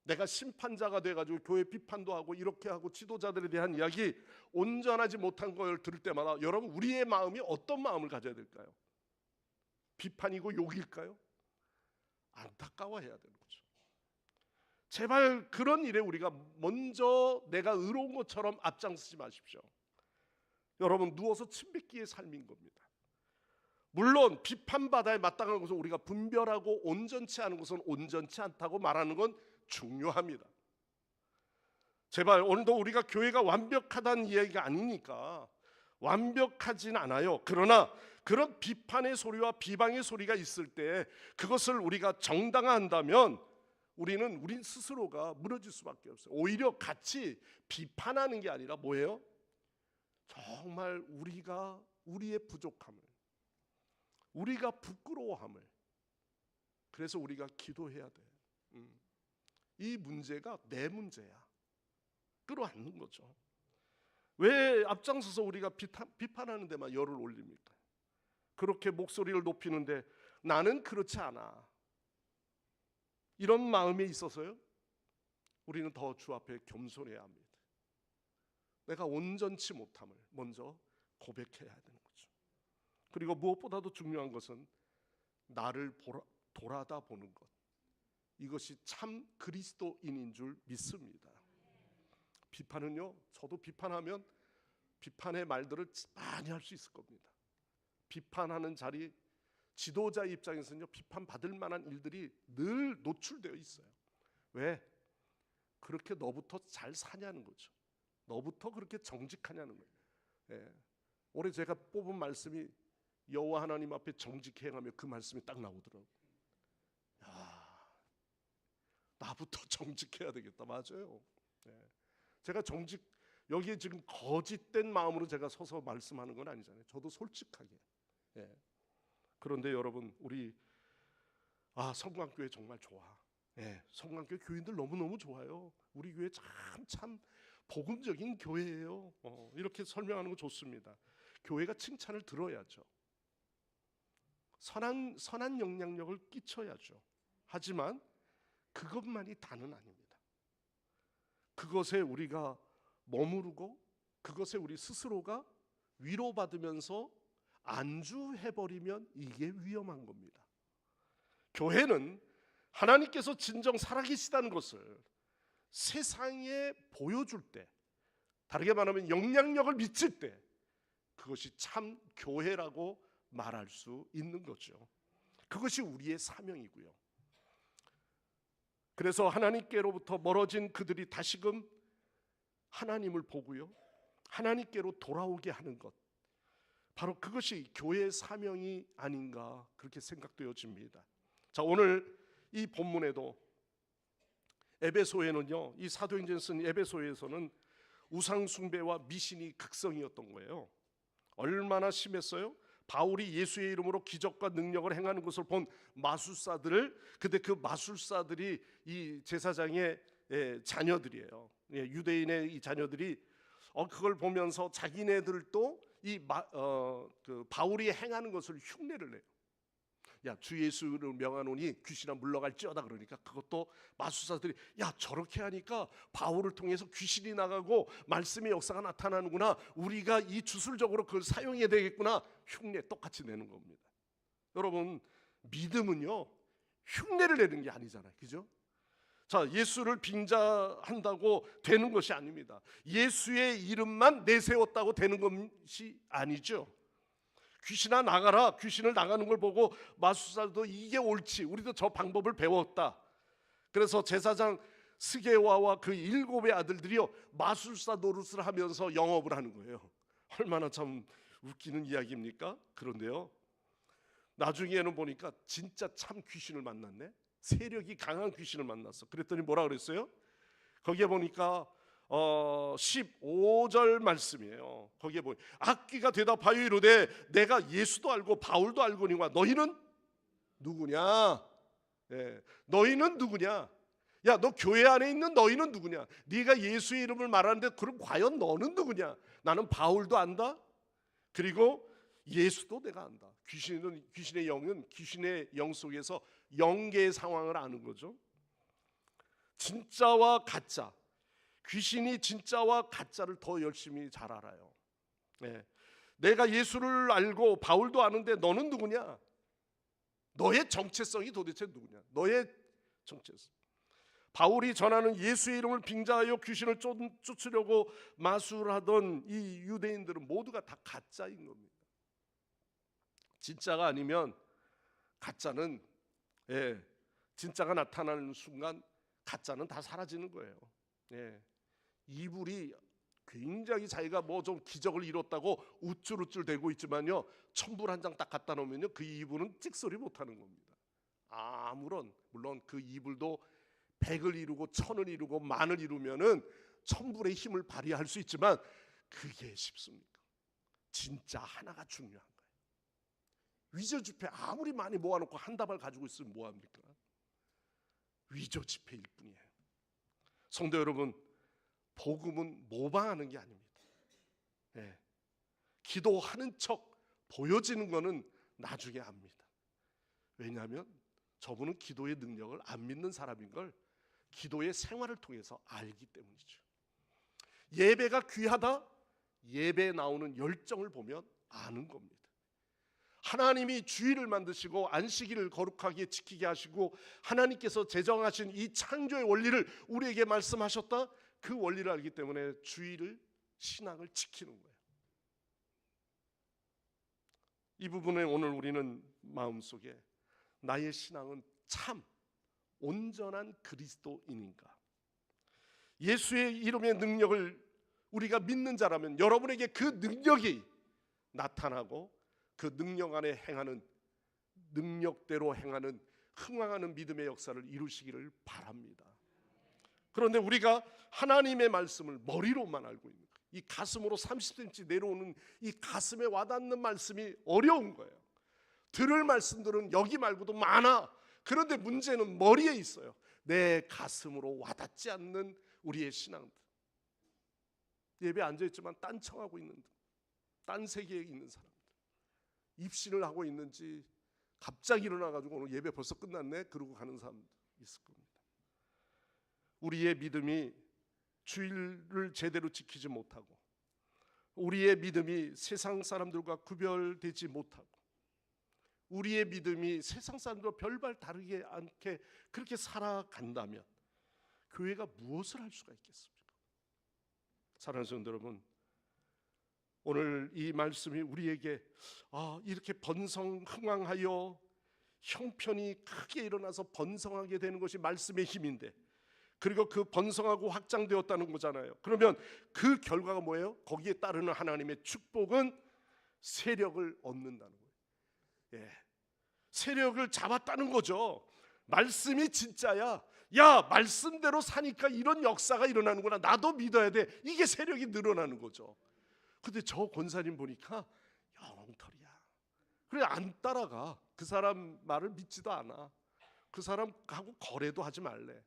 내가 심판자가 돼가지고 교회 비판도 하고 이렇게 하고 지도자들에 대한 이야기, 온전하지 못한 걸 들을 때마다 여러분, 우리의 마음이 어떤 마음을 가져야 될까요? 비판이고 욕일까요? 안타까워해야 되는 거죠. 제발 그런 일에 우리가 먼저 내가 의로운 것처럼 앞장서지 마십시오. 여러분, 누워서 침 뱉기의 삶인 겁니다. 물론 비판받아야 마땅한 것은 우리가 분별하고 온전치 않은 것은 온전치 않다고 말하는 건 중요합니다. 제발 오늘도 우리가 교회가 완벽하다는 이야기가 아니니까 완벽하진 않아요. 그러나 그런 비판의 소리와 비방의 소리가 있을 때 그것을 우리가 정당화한다면 우린 스스로가 무너질 수밖에 없어요. 오히려 같이 비판하는 게 아니라 뭐예요? 정말 우리의 부족함을, 우리가 부끄러워함을, 그래서 우리가 기도해야 돼. 이 문제가 내 문제야, 끌어안는 거죠. 왜 앞장서서 우리가 비판하는 데만 열을 올립니까? 그렇게 목소리를 높이는데 나는 그렇지 않아, 이런 마음에 있어서요, 우리는 더 주 앞에 겸손해야 합니다. 내가 온전치 못함을 먼저 고백해야 되는 거죠. 그리고 무엇보다도 중요한 것은 나를 돌아다 보는 것, 이것이 참 그리스도인인 줄 믿습니다. 비판은요, 저도 비판하면 비판의 말들을 많이 할 수 있을 겁니다. 비판하는 자리, 지도자 입장에서는요, 비판받을 만한 일들이 늘 노출되어 있어요. 왜? 그렇게 너부터 잘 사냐는 거죠. 너부터 그렇게 정직하냐는 거예요. 예. 올해 제가 뽑은 말씀이 여호와 하나님 앞에 정직히 행하며, 그 말씀이 딱 나오더라고요. 나부터 정직해야 되겠다. 맞아요. 예. 제가 여기에 지금 거짓된 마음으로 제가 서서 말씀하는 건 아니잖아요. 저도 솔직하게. 예. 그런데 여러분, 우리 성광교회 정말 좋아. 예. 성광교회 교인들 너무너무 좋아요. 우리 교회 참 복음적인 교회예요. 이렇게 설명하는 거 좋습니다. 교회가 칭찬을 들어야죠. 선한 영향력을 끼쳐야죠. 하지만 그것만이 다는 아닙니다. 그것에 우리가 머무르고 그것에 우리 스스로가 위로받으면서 안주해버리면 이게 위험한 겁니다. 교회는 하나님께서 진정 살아계시다는 것을 세상에 보여줄 때, 다르게 말하면 영향력을 미칠 때, 그것이 참 교회라고 말할 수 있는 거죠. 그것이 우리의 사명이고요. 그래서 하나님께로부터 멀어진 그들이 다시금 하나님을 보고요, 하나님께로 돌아오게 하는 것, 바로 그것이 교회의 사명이 아닌가 그렇게 생각되어집니다. 자, 오늘 이 본문에도 에베소에는요, 이 사도행전 쓴 에베소에서는 우상 숭배와 미신이 극성이었던 거예요. 얼마나 심했어요? 바울이 예수의 이름으로 기적과 능력을 행하는 것을 본 마술사들을, 근데 그 마술사들이 이 제사장의 자녀들이에요. 유대인의 이 자녀들이 그걸 보면서 자기네들도 그 바울이 행하는 것을 흉내를 내요. 야, 주 예수를 명하노니 귀신아 물러갈지어다. 그러니까 그것도 마술사들이, 야, 저렇게 하니까 바울을 통해서 귀신이 나가고 말씀의 역사가 나타나는구나, 우리가 이 주술적으로 그걸 사용해야 되겠구나, 흉내 똑같이 내는 겁니다. 여러분, 믿음은요 흉내를 내는 게 아니잖아요, 그죠? 자, 예수를 빙자한다고 되는 것이 아닙니다. 예수의 이름만 내세웠다고 되는 것이 아니죠. 귀신아 나가라, 귀신을 나가는 걸 보고 마술사도 이게 옳지, 우리도 저 방법을 배웠다. 그래서 제사장 스게와와 그 7의 아들들이요 마술사 노릇을 하면서 영업을 하는 거예요. 얼마나 참 웃기는 이야기입니까? 그런데요, 나중에는 보니까 진짜 참 귀신을 만났네. 세력이 강한 귀신을 만났어. 그랬더니 뭐라 그랬어요? 거기에 보니까 15절 말씀이에요. 거기에 보니 악귀가 대답하여 이르되 내가 예수도 알고 바울도 알거니와 너희는 누구냐? 너희는 누구냐? 야, 너 교회 안에 있는 너희는 누구냐? 네가 예수의 이름을 말하는데 그럼 과연 너는 누구냐? 나는 바울도 안다. 그리고 예수도 내가 안다. 귀신의 영은 귀신의 영 속에서 영계의 상황을 아는 거죠. 진짜와 가짜, 귀신이 진짜와 가짜를 더 열심히 잘 알아요. 내가 예수를 알고 바울도 아는데 너는 누구냐? 너의 정체성이 도대체 누구냐? 너의 정체성. 바울이 전하는 예수의 이름을 빙자하여 귀신을 쫓으려고 마술하던 이 유대인들은 모두가 다 가짜인 겁니다. 진짜가 아니면 가짜는, 진짜가 나타나는 순간 가짜는 다 사라지는 거예요. 이불이 굉장히 자기가 뭐 좀 기적을 이뤘다고 우쭐우쭐 대고 있지만요, 천불 한 장 딱 갖다 놓으면요 그 이불은 찍소리 못하는 겁니다. 물론 그 이불도 100을 이루고 1000을 이루고 10,000을 이루면은 천불의 힘을 발휘할 수 있지만 그게 쉽습니까? 진짜 하나가 중요한 거예요. 위조 지폐 아무리 많이 모아놓고 한 다발 가지고 있으면 뭐합니까? 위조 지폐일 뿐이에요. 성도 여러분, 복음은 모방하는 게 아닙니다. 기도하는 척 보여지는 거는 나중에 합니다. 왜냐하면 저분은 기도의 능력을 안 믿는 사람인 걸 기도의 생활을 통해서 알기 때문이죠. 예배가 귀하다, 예배에 나오는 열정을 보면 아는 겁니다. 하나님이 주일을 만드시고 안식일을 거룩하게 지키게 하시고 하나님께서 제정하신 이 창조의 원리를 우리에게 말씀하셨다, 그 원리를 알기 때문에 주일을, 신앙을 지키는 거예요. 이 부분에 오늘 우리는 마음속에 나의 신앙은 참 온전한 그리스도인인가, 예수의 이름의 능력을 우리가 믿는 자라면 여러분에게 그 능력이 나타나고 그 능력 안에 행하는, 능력대로 행하는 흥왕하는 믿음의 역사를 이루시기를 바랍니다. 그런데 우리가 하나님의 말씀을 머리로만 알고 있는 거예요. 이 가슴으로 30cm 내려오는 이 가슴에 와닿는 말씀이 어려운 거예요. 들을 말씀들은 여기 말고도 많아. 그런데 문제는 머리에 있어요. 내 가슴으로 와닿지 않는 우리의 신앙들. 예배에 앉아있지만 딴청하고 있는, 딴 세계에 있는 사람들, 입신을 하고 있는지 갑자기 일어나가지고 오늘 예배 벌써 끝났네 그러고 가는 사람도 있을 겁니다. 우리의 믿음이 주일을 제대로 지키지 못하고, 우리의 믿음이 세상 사람들과 구별되지 못하고, 우리의 믿음이 세상 사람들과 별반 다르게 않게 그렇게 살아간다면 교회가 무엇을 할 수가 있겠습니까? 사랑하는 성도 여러분, 오늘 이 말씀이 우리에게 이렇게 번성흥왕하여 형편이 크게 일어나서 번성하게 되는 것이 말씀의 힘인데, 그리고 그 번성하고 확장되었다는 거잖아요. 그러면 그 결과가 뭐예요? 거기에 따르는 하나님의 축복은 세력을 얻는다는 거예요. 세력을 잡았다는 거죠. 말씀이 진짜야. 야, 말씀대로 사니까 이런 역사가 일어나는구나. 나도 믿어야 돼. 이게 세력이 늘어나는 거죠. 근데 저 권사님 보니까 영털이야. 그래, 안 따라가. 그 사람 말을 믿지도 않아. 그 사람하고 거래도 하지 말래.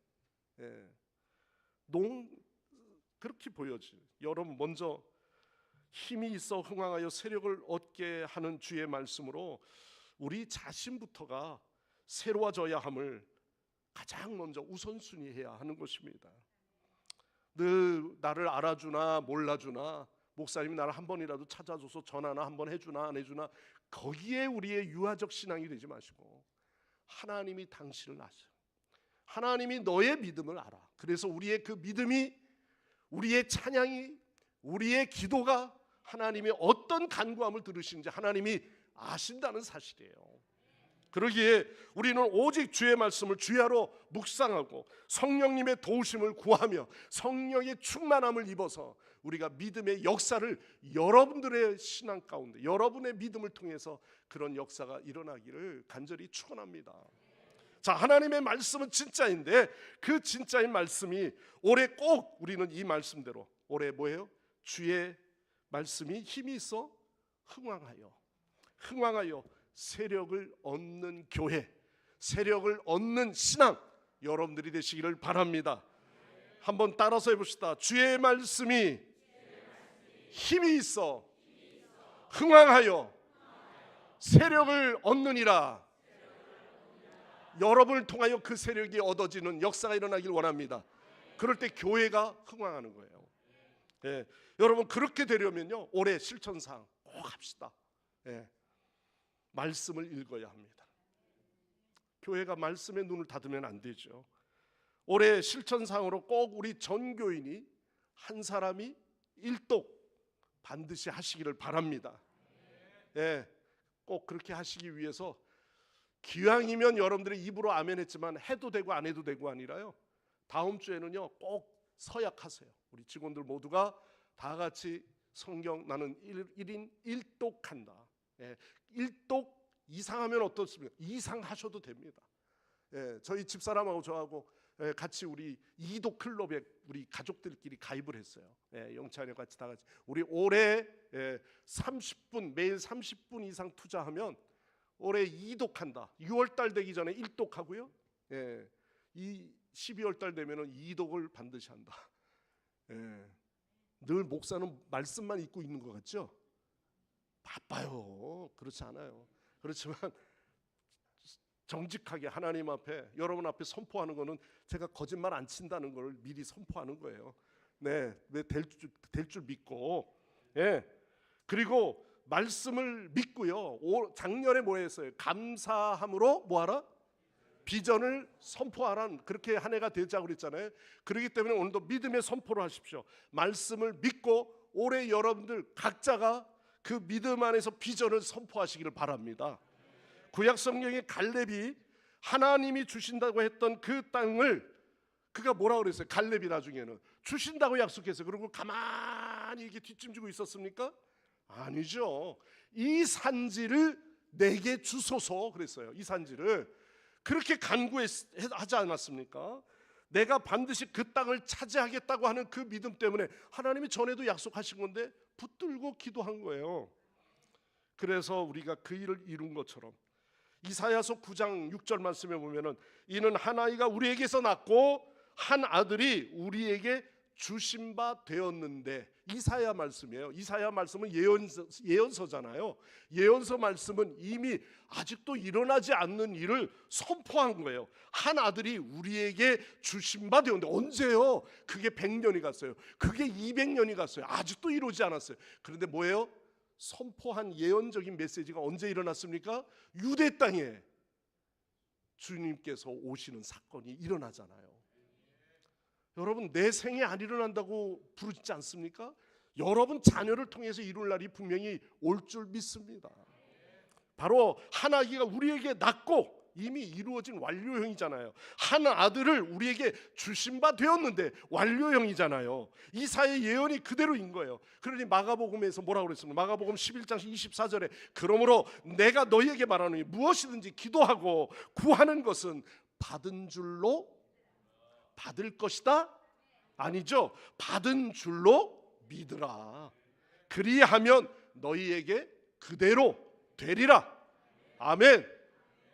그렇게 보여지. 여러분, 먼저 힘이 있어 흥왕하여 세력을 얻게 하는 주의 말씀으로 우리 자신부터가 새로워져야 함을 가장 먼저 우선순위해야 하는 것입니다. 늘 나를 알아주나 몰라주나, 목사님이 나를 한 번이라도 찾아줘서 전화나 한 번 해주나 안 해주나, 거기에 우리의 유아적 신앙이 되지 마시고 하나님이 당신을 아세요. 하나님이 너의 믿음을 알아. 그래서 우리의 그 믿음이, 우리의 찬양이, 우리의 기도가 하나님이 어떤 간구함을 들으시는지 하나님이 아신다는 사실이에요. 그러기에 우리는 오직 주의 말씀을 주야로 묵상하고 성령님의 도우심을 구하며 성령의 충만함을 입어서 우리가 믿음의 역사를 여러분들의 신앙 가운데, 여러분의 믿음을 통해서 그런 역사가 일어나기를 간절히 축원합니다. 자, 하나님의 말씀은 진짜인데 그 진짜인 말씀이 올해 꼭 우리는 이 말씀대로 올해 뭐예요? 주의 말씀이 힘이 있어 흥왕하여 세력을 얻는 교회, 세력을 얻는 신앙 여러분들이 되시기를 바랍니다. 한번 따라서 해봅시다. 주의 말씀이 힘이 있어 흥왕하여 세력을 얻느니라. 여러분을 통하여 그 세력이 얻어지는 역사가 일어나길 원합니다. 그럴 때 교회가 흥왕하는 거예요. 여러분, 그렇게 되려면요 올해 실천사항 꼭 합시다. 말씀을 읽어야 합니다. 교회가 말씀에 눈을 닫으면 안 되죠. 올해 실천사항으로 꼭 우리 전교인이 한 사람이 일독 반드시 하시기를 바랍니다. 꼭 그렇게 하시기 위해서 기왕이면 여러분들이 입으로 아멘 했지만 해도 되고 안 해도 되고 아니라요, 다음 주에는요 꼭 서약하세요. 우리 직원들 모두가 다 같이 성경 나는 1인 1독한다. 1독 이상하면 어떻습니까? 이상하셔도 됩니다. 저희 집사람하고 저하고 같이 우리 2독 클럽에 우리 가족들끼리 가입을 했어요. 영찬이랑 같이 다 같이 우리 올해 30분 매일 30분 이상 투자하면 올해 2독한다. 6월달 되기 전에 1독하고요. 이 12월달 되면은 2독을 반드시 한다. 늘 목사는 말씀만 읽고 있는 것 같죠? 바빠요. 그렇지 않아요. 그렇지만 정직하게 하나님 앞에, 여러분 앞에 선포하는 거는 제가 거짓말 안 친다는 걸 미리 선포하는 거예요. 될 줄 믿고. 그리고 말씀을 믿고요. 작년에 뭐 했어요? 감사함으로 뭐하라? 비전을 선포하라. 그렇게 한 해가 되자고 그랬잖아요. 그렇기 때문에 오늘도 믿음의 선포를 하십시오. 말씀을 믿고 올해 여러분들 각자가 그 믿음 안에서 비전을 선포하시기를 바랍니다. 구약 성경의 갈렙이 하나님이 주신다고 했던 그 땅을 그가 뭐라고 그랬어요? 갈렙이 나중에는 주신다고 약속했어요. 그리고 가만히 이렇게 뒷짐지고 있었습니까? 아니죠. 이 산지를 내게 주소서 그랬어요. 이 산지를 그렇게 간구하지 않았습니까? 내가 반드시 그 땅을 차지하겠다고 하는 그 믿음 때문에 하나님이 전에도 약속하신 건데 붙들고 기도한 거예요. 그래서 우리가 그 일을 이룬 것처럼 이사야서 9장 6절 말씀에 보면은 이는 한 아이가 우리에게서 낳고 한 아들이 우리에게 주신 바 되었는데, 이사야 말씀이에요. 이사야 말씀은 예언서잖아요. 예언서 말씀은 이미 아직도 일어나지 않는 일을 선포한 거예요. 한 아들이 우리에게 주신 바 되었는데 언제요? 그게 100년이 갔어요. 그게 200년이 갔어요. 아직도 이루어지지 않았어요. 그런데 뭐예요? 선포한 예언적인 메시지가 언제 일어났습니까? 유대 땅에 주님께서 오시는 사건이 일어나잖아요. 여러분, 내 생에 안 일어난다고 부르지 않습니까? 여러분 자녀를 통해서 이룰 날이 분명히 올 줄 믿습니다. 바로 한 아기가 우리에게 낳고 이미 이루어진 완료형이잖아요. 한 아들을 우리에게 주신 바 되었는데 완료형이잖아요. 이사의 예언이 그대로인 거예요. 그러니 마가복음에서 뭐라고 그랬습니까? 마가복음 11장 24절에 그러므로 내가 너희에게 말하노니 무엇이든지 기도하고 구하는 것은 받은 줄로 받을 것이다? 아니죠. 받은 줄로 믿으라. 그리하면 너희에게 그대로 되리라. 아멘.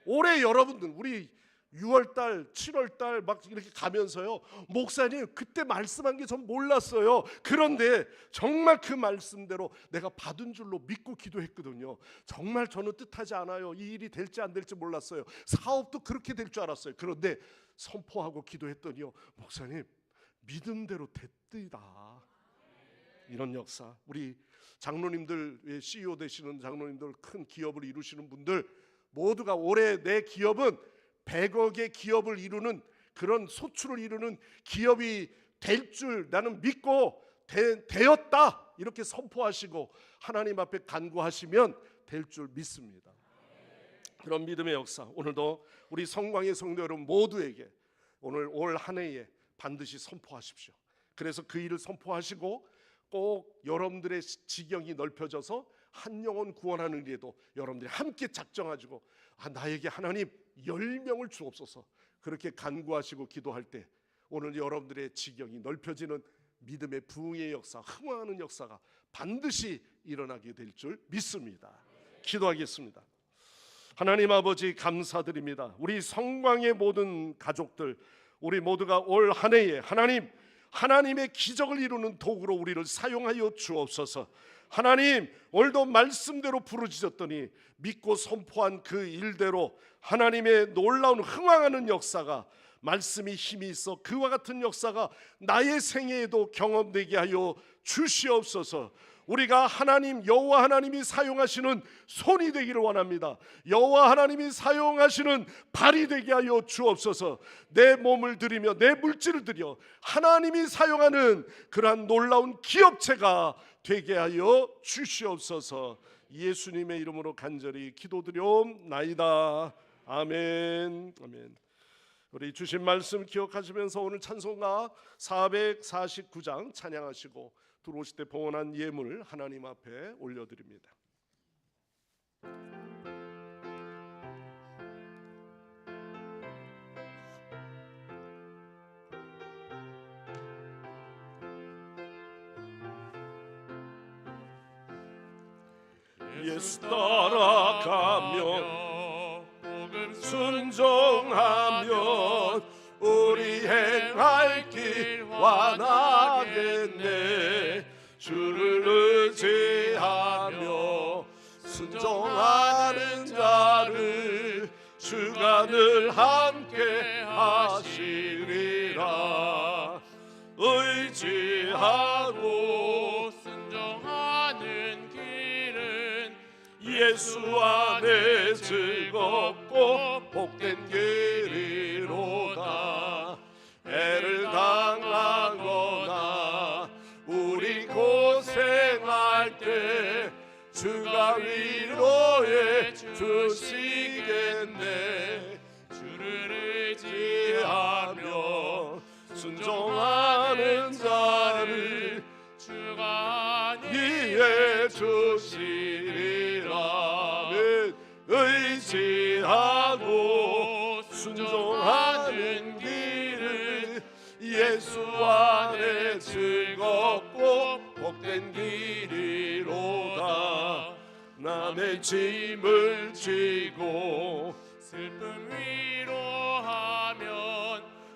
올해 여러분들 우리 6월달 7월달 막 이렇게 가면서요, 목사님 그때 말씀한 게 전 몰랐어요. 그런데 정말 그 말씀대로 내가 받은 줄로 믿고 기도했거든요. 정말 저는 뜻하지 않아요. 이 일이 될지 안 될지 몰랐어요. 사업도 그렇게 될 줄 알았어요. 그런데 선포하고 기도했더니요, 목사님 믿음대로 됐더이다. 이런 역사. 우리 장로님들, CEO 되시는 장로님들, 큰 기업을 이루시는 분들 모두가 올해 내 기업은 100억의 기업을 이루는 그런 소출을 이루는 기업이 될 줄 나는 믿고 되었다 이렇게 선포하시고 하나님 앞에 간구하시면 될 줄 믿습니다. 그런 믿음의 역사 오늘도 우리 성광의 성도 여러분 모두에게 오늘 올 한 해에 반드시 선포하십시오. 그래서 그 일을 선포하시고 꼭 여러분들의 지경이 넓혀져서 한 영혼 구원하는 일에도 여러분들이 함께 작정하시고 나에게 하나님 10명을 주옵소서 그렇게 간구하시고 기도할 때 오늘 여러분들의 지경이 넓혀지는 믿음의 부흥의 역사, 흥황하는 역사가 반드시 일어나게 될 줄 믿습니다. 기도하겠습니다. 하나님 아버지 감사드립니다. 우리 성광의 모든 가족들 우리 모두가 올 한 해에 하나님의 기적을 이루는 도구로 우리를 사용하여 주옵소서. 하나님 오늘도 말씀대로 부르짖었더니 믿고 선포한 그 일대로 하나님의 놀라운 흥황하는 역사가 말씀이 힘이 있어 그와 같은 역사가 나의 생애에도 경험되게 하여 주시옵소서. 우리가 하나님 여호와 하나님이 사용하시는 손이 되기를 원합니다. 여호와 하나님이 사용하시는 발이 되게 하여 주옵소서. 내 몸을 드리며 내 물질을 드려 하나님이 사용하는 그러한 놀라운 기업체가 되게 하여 주시옵소서. 예수님의 이름으로 간절히 기도드려옵나이다. 아멘. 아멘. 우리 주신 말씀 기억하시면서 오늘 찬송가 449장 찬양하시고 들어오실 때 봉헌한 예물 하나님 앞에 올려드립니다. 예수 따라가면 순종하면 우리 행할 길 완하겠네. 주를 의지하며 순종하는 자를 주가 늘 함께 하시리라. 의지하고 순종하는 길은 예수 안에 즐겁고 복된 길이로다. 애를 당하거나 우리 고생할 때 주가 위로해 주시겠네. 주를 의지하며 순종하는 자를 주가 이해 주시리라. 의지하고 순종하는 길을 예수 안에 즐겁고 복된 길이로다. 남의 짐을 지고 슬픔 위로하면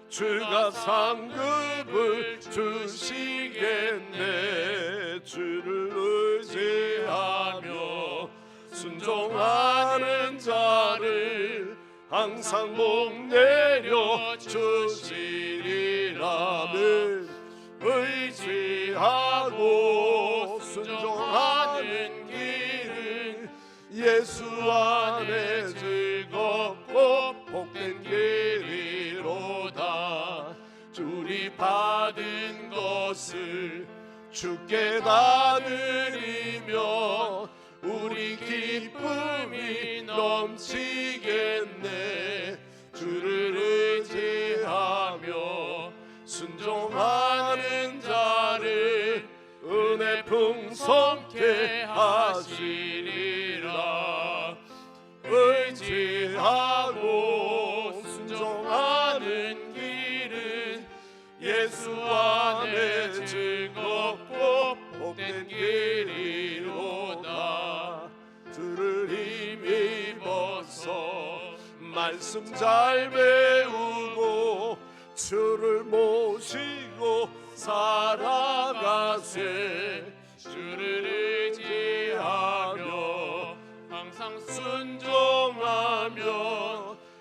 주가 상급을 주시겠네. 주를 의지하며 순종하는 자를 항상 복내려 주시리라. 의지하고 순종하는 길을 예수 안에 즐겁고 복된 길이로다. 주리 받은 것을 주께 다 드리며 우리 기쁨이 넘치겠네. 주를 의지하며 순종하는 자를 은혜 풍성케 하시리라. 의지하고 순종하는 길은 예수 안에 즐겁고 복된 길이로다. 들을 힘입어서 말씀 잘 배우고 주를 모시고 살아가세. 주를 의지하며 항상 순종하며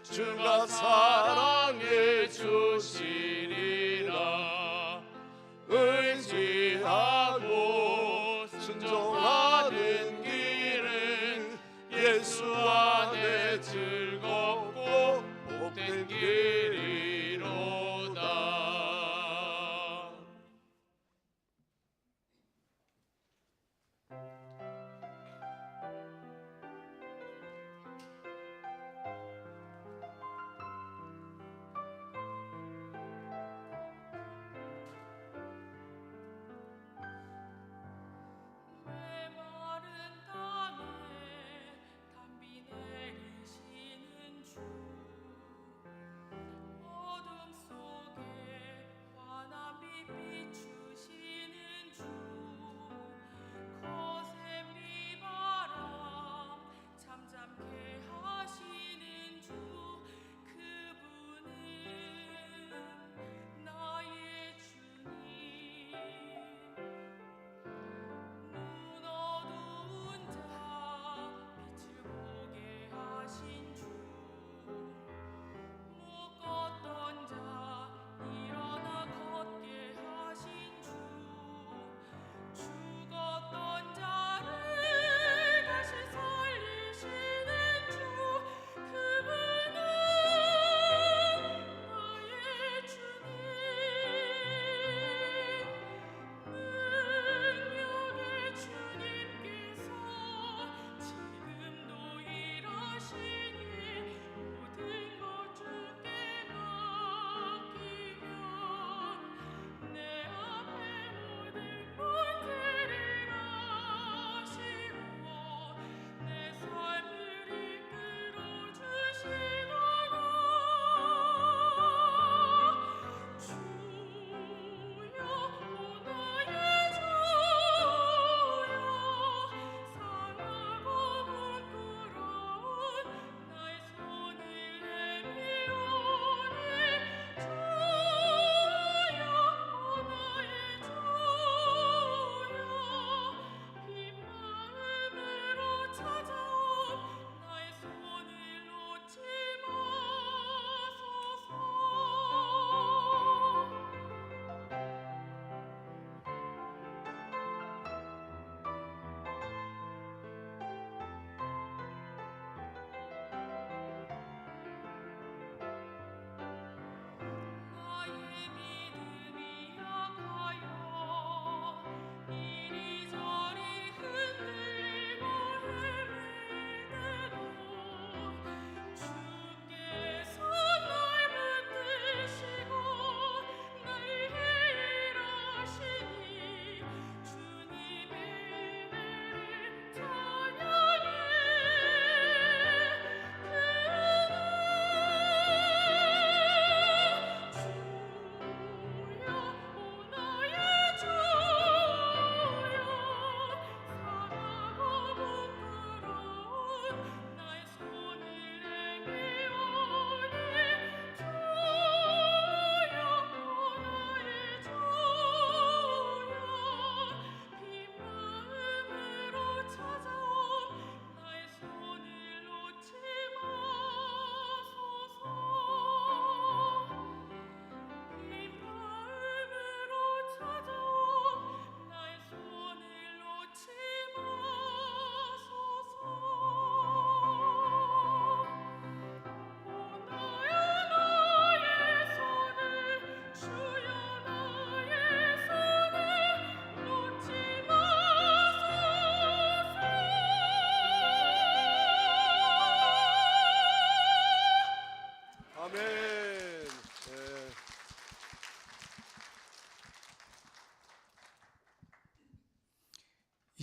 주가 사랑해 주시리라. 의지하고 순종하는 길은 예수 안에 즐겁고 복된 길이로다. 메마른 땅에 단비 내리시는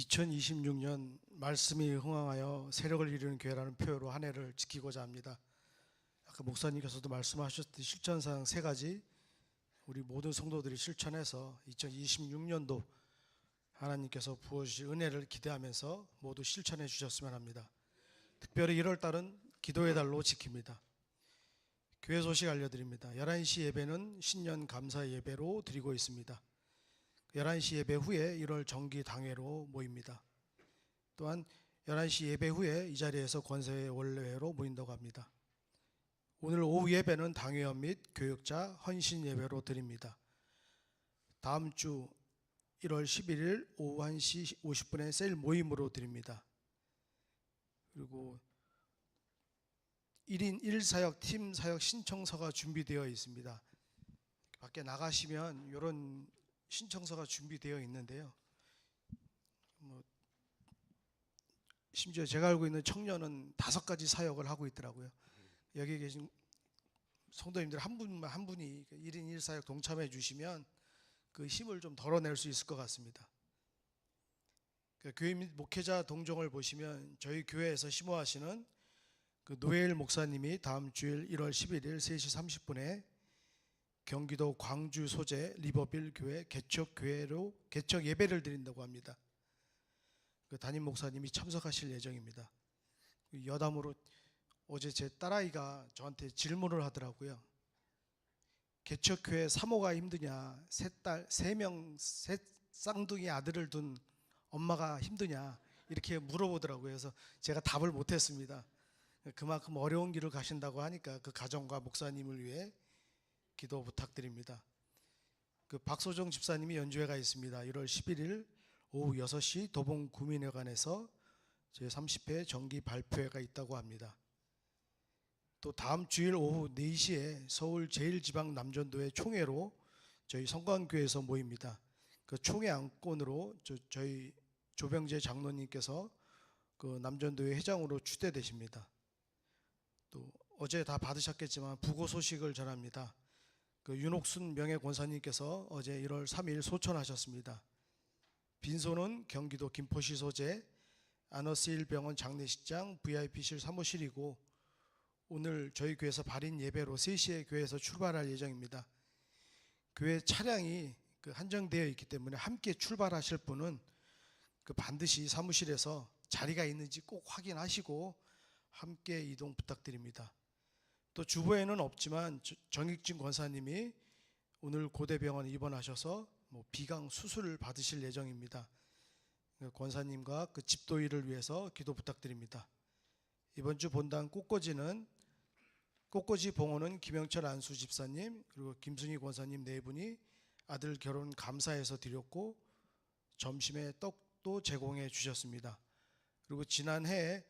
2026년 말씀이 흥황하여 세력을 이루는 교회라는 표어로 한 해를 지키고자 합니다. 아까 목사님께서도 말씀하셨듯이 실천사항 3가지 우리 모든 성도들이 실천해서 2026년도 하나님께서 부어주실 은혜를 기대하면서 모두 실천해 주셨으면 합니다. 특별히 1월 달은 기도의 달로 지킵니다. 교회 소식 알려드립니다. 11시 예배는 신년 감사 예배로 드리고 있습니다. 11시 예배 후에 1월 정기 당회로 모입니다. 또한 11시 예배 후에 이 자리에서 권사회 원래회로 모인다고 합니다. 오늘 오후 예배는 당회원 및 교육자 헌신 예배로 드립니다. 다음 주 1월 11일 오후 1시 50분에 셀 모임으로 드립니다. 그리고 1인 1사역 팀 사역 신청서가 준비되어 있습니다. 밖에 나가시면 이런 신청서가 준비되어 있는데요. 심지어 제가 알고 있는 청년은 5가지 사역을 하고 있더라고요. 여기 계신 성도님들 한 분이 1인 1사역 동참해 주시면 그 힘을 좀 덜어낼 수 있을 것 같습니다. 교회 및 목회자 동정을 보시면 저희 교회에서 심호하시는 그 노엘 목사님이 다음 주일 1월 11일 3시 30분에 경기도 광주 소재 리버빌 교회 개척 예배를 드린다고 합니다. 그 담임 목사님이 참석하실 예정입니다. 여담으로 어제 제 딸아이가 저한테 질문을 하더라고요. 개척교회 사모가 힘드냐, 셋 쌍둥이 아들을 둔 엄마가 힘드냐 이렇게 물어보더라고요. 그래서 제가 답을 못했습니다. 그만큼 어려운 길을 가신다고 하니까 그 가정과 목사님을 위해 기도 부탁드립니다. 그 박소정 집사님이 연주회가 있습니다. 1월 11일 오후 6시 도봉 구민회관에서 제30회 정기 발표회가 있다고 합니다. 또 다음 주일 오후 4시에 서울 제1지방남전도회 총회로 저희 성광교회에서 모입니다. 그 총회 안건으로 저희 조병재 장로님께서 그 남전도회 회장으로 추대되십니다. 또 어제 다 받으셨겠지만 부고 소식을 전합니다. 그 윤옥순 명예권사님께서 어제 1월 3일 소천하셨습니다. 빈소는 경기도 김포시 소재 아너스힐 병원 장례식장 VIP실 사무실이고 오늘 저희 교회에서 발인 예배로 3시에 교회에서 출발할 예정입니다. 교회 차량이 한정되어 있기 때문에 함께 출발하실 분은 그 반드시 사무실에서 자리가 있는지 꼭 확인하시고 함께 이동 부탁드립니다. 또 주보에는 없지만 정익진 권사님이 오늘 고대병원에 입원하셔서 비강 수술을 받으실 예정입니다. 권사님과 그 집도일을 위해서 기도 부탁드립니다. 이번 주 본당 꽃꽂이 봉헌은 김영철 안수 집사님 그리고 김순희 권사님 4분이 아들 결혼 감사해서 드렸고 점심에 떡도 제공해 주셨습니다. 그리고 지난해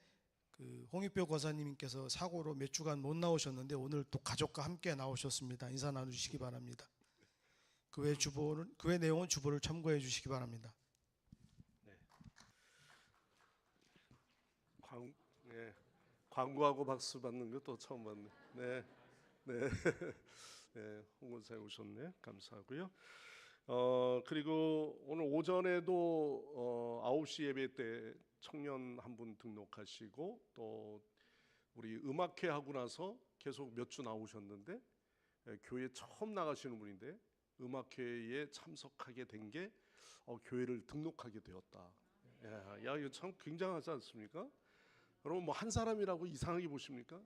그 홍익표 권사님께서 사고로 몇 주간 못 나오셨는데 오늘 또 가족과 함께 나오셨습니다. 인사 나누시기 바랍니다. 그 외 내용은 주보를 참고해 주시기 바랍니다. 광고하고 박수 받는 거 또 처음 봤네. 네, 홍 권사님 오셨네. 감사하고요. 그리고 오늘 오전에도 9시 예배 때 청년 한 분 등록하시고 또 우리 음악회 하고 나서 계속 몇 주 나오셨는데 교회 처음 나가시는 분인데 음악회에 참석하게 된 게 교회를 등록하게 되었다. 야, 이거 참 굉장하지 않습니까? 여러분 뭐 한 사람이라고 이상하게 보십니까?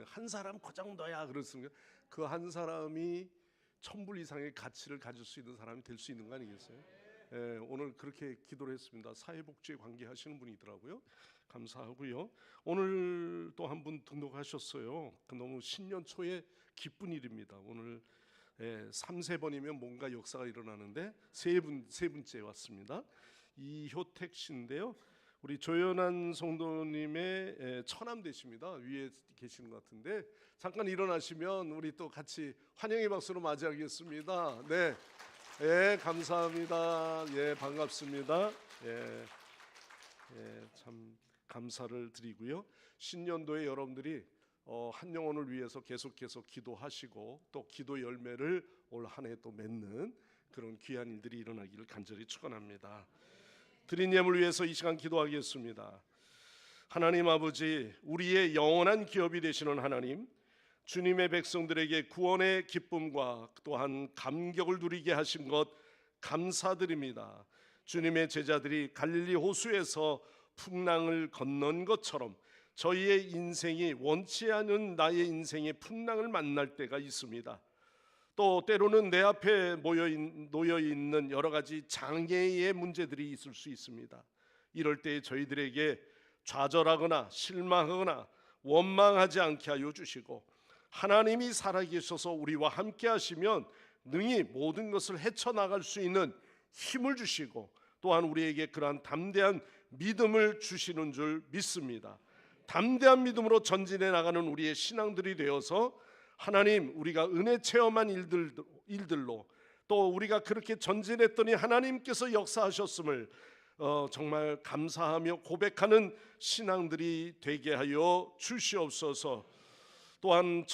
한 사람 그 정도야 그렇습니까? 그 한 사람이 1000불 이상의 가치를 가질 수 있는 사람이 될 수 있는 거 아니겠어요? 오늘 그렇게 기도를 했습니다. 사회복지에 관계하시는 분이더라고요. 감사하고요. 오늘 또 한 분 등록하셨어요. 너무 신년 초에 기쁜 일입니다. 오늘 3-4번이면 뭔가 역사가 일어나는데 세 분째 왔습니다. 이효택 씨인데요. 우리 조연한 성도님의 처남 되십니다. 위에 계시는 것 같은데 잠깐 일어나시면 우리 또 같이 환영의 박수로 맞이하겠습니다. 네, 감사합니다. 반갑습니다. 참 감사를 드리고요. 신년도에 여러분들이 한 영혼을 위해서 계속해서 기도하시고 또 기도 열매를 올 한 해 또 맺는 그런 귀한 일들이 일어나기를 간절히 축원합니다. 드린 예물 위해서 이 시간 기도하겠습니다. 하나님 아버지, 우리의 영원한 기업이 되시는 하나님, 주님의 백성들에게 구원의 기쁨과 또한 감격을 누리게 하신 것 감사드립니다. 주님의 제자들이 갈릴리 호수에서 풍랑을 건넌 것처럼 저희의 인생이 원치 않은 나의 인생의 풍랑을 만날 때가 있습니다. 또 때로는 내 앞에 놓여 있는 여러 가지 장애의 문제들이 있을 수 있습니다. 이럴 때 저희들에게 좌절하거나 실망하거나 원망하지 않게 하여 주시고, 하나님이 살아계셔서 우리와 함께 하시면 능히 모든 것을 헤쳐나갈 수 있는 힘을 주시고, 또한 우리에게 그러한 담대한 믿음을 주시는 줄 믿습니다. 담대한 믿음으로 전진해 나가는 우리의 신앙들이 되어서 하나님, 우리가 은혜 체험한 일들로 또 우리가 그렇게 전진했더니 하나님께서 역사하셨음을 정말 감사하며 고백하는 신앙들이 되게 하여 주시옵소서. 또한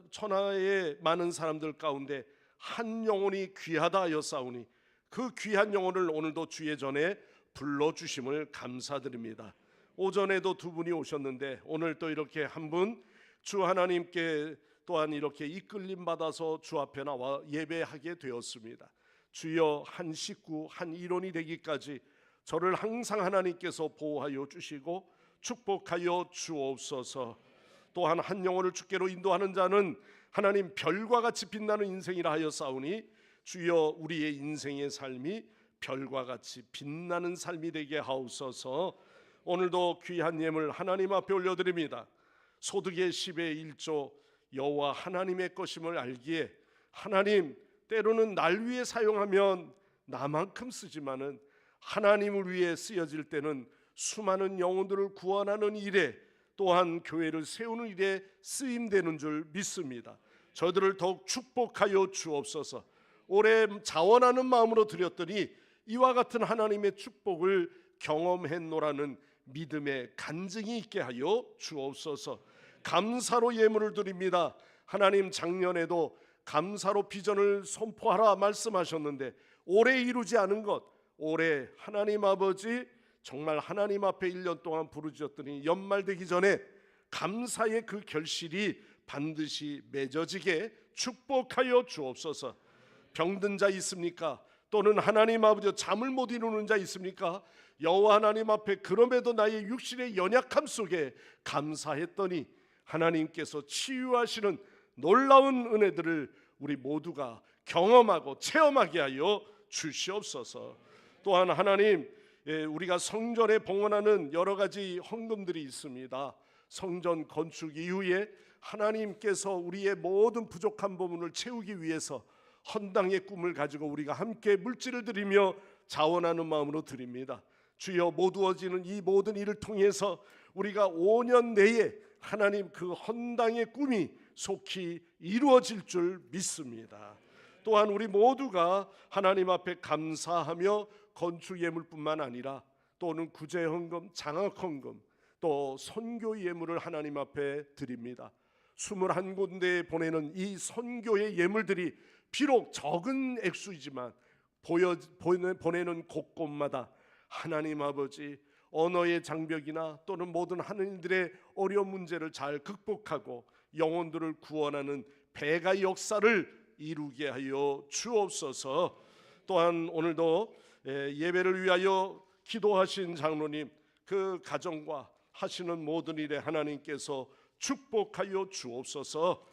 천하의 많은 사람들 가운데 한 영혼이 귀하다 하였사오니 그 귀한 영혼을 오늘도 주의 전에 불러주심을 감사드립니다. 오전에도 두 분이 오셨는데 오늘 또 이렇게 한 분 주 하나님께 또한 이렇게 이끌림 받아서 주 앞에 나와 예배하게 되었습니다. 주여, 한 식구 한 일원이 되기까지 저를 항상 하나님께서 보호하여 주시고 축복하여 주옵소서. 또한 한 영혼을 주께로 인도하는 자는 하나님 별과 같이 빛나는 인생이라 하였사오니 주여, 우리의 인생의 삶이 별과 같이 빛나는 삶이 되게 하옵소서. 오늘도 귀한 예물 하나님 앞에 올려드립니다. 소득의 10의 1조 여호와 하나님의 것임을 알기에 하나님, 때로는 날 위해 사용하면 나만큼 쓰지만은 하나님을 위해 쓰여질 때는 수많은 영혼들을 구원하는 일에 또한 교회를 세우는 일에 쓰임되는 줄 믿습니다. 저들을 더욱 축복하여 주옵소서. 올해 자원하는 마음으로 드렸더니 이와 같은 하나님의 축복을 경험했노라는 믿음의 간증이 있게 하여 주옵소서. 감사로 예물을 드립니다. 하나님, 작년에도 감사로 비전을 선포하라 말씀하셨는데 올해 이루지 않은 것, 올해 하나님 아버지 정말 하나님 앞에 1년 동안 부르짖었더니 연말 되기 전에 감사의 그 결실이 반드시 맺어지게 축복하여 주옵소서. 병든 자 있습니까? 또는 하나님 아버지 잠을 못 이루는 자 있습니까? 여호와 하나님 앞에 그럼에도 나의 육신의 연약함 속에 감사했더니 하나님께서 치유하시는 놀라운 은혜들을 우리 모두가 경험하고 체험하게 하여 주시옵소서. 또한 하나님, 우리가 성전에 봉헌하는 여러 가지 헌금들이 있습니다. 성전 건축 이후에 하나님께서 우리의 모든 부족한 부분을 채우기 위해서 헌당의 꿈을 가지고 우리가 함께 물질을 드리며 자원하는 마음으로 드립니다. 주여, 모두어지는 이 모든 일을 통해서 우리가 5년 내에 하나님 그 헌당의 꿈이 속히 이루어질 줄 믿습니다. 또한 우리 모두가 하나님 앞에 감사하며 건축 예물뿐만 아니라 또는 구제 헌금, 장학 헌금, 또 선교 예물을 하나님 앞에 드립니다. 21군데에 보내는 이 선교의 예물들이 비록 적은 액수이지만 보내는 곳곳마다 하나님 아버지 언어의 장벽이나 또는 모든 하느님들의 어려운 문제를 잘 극복하고 영혼들을 구원하는 배가 역사를 이루게 하여 주옵소서. 또한 오늘도 예배를 위하여 기도하신 장로님, 그 가정과 하시는 모든 일에 하나님께서 축복하여 주옵소서.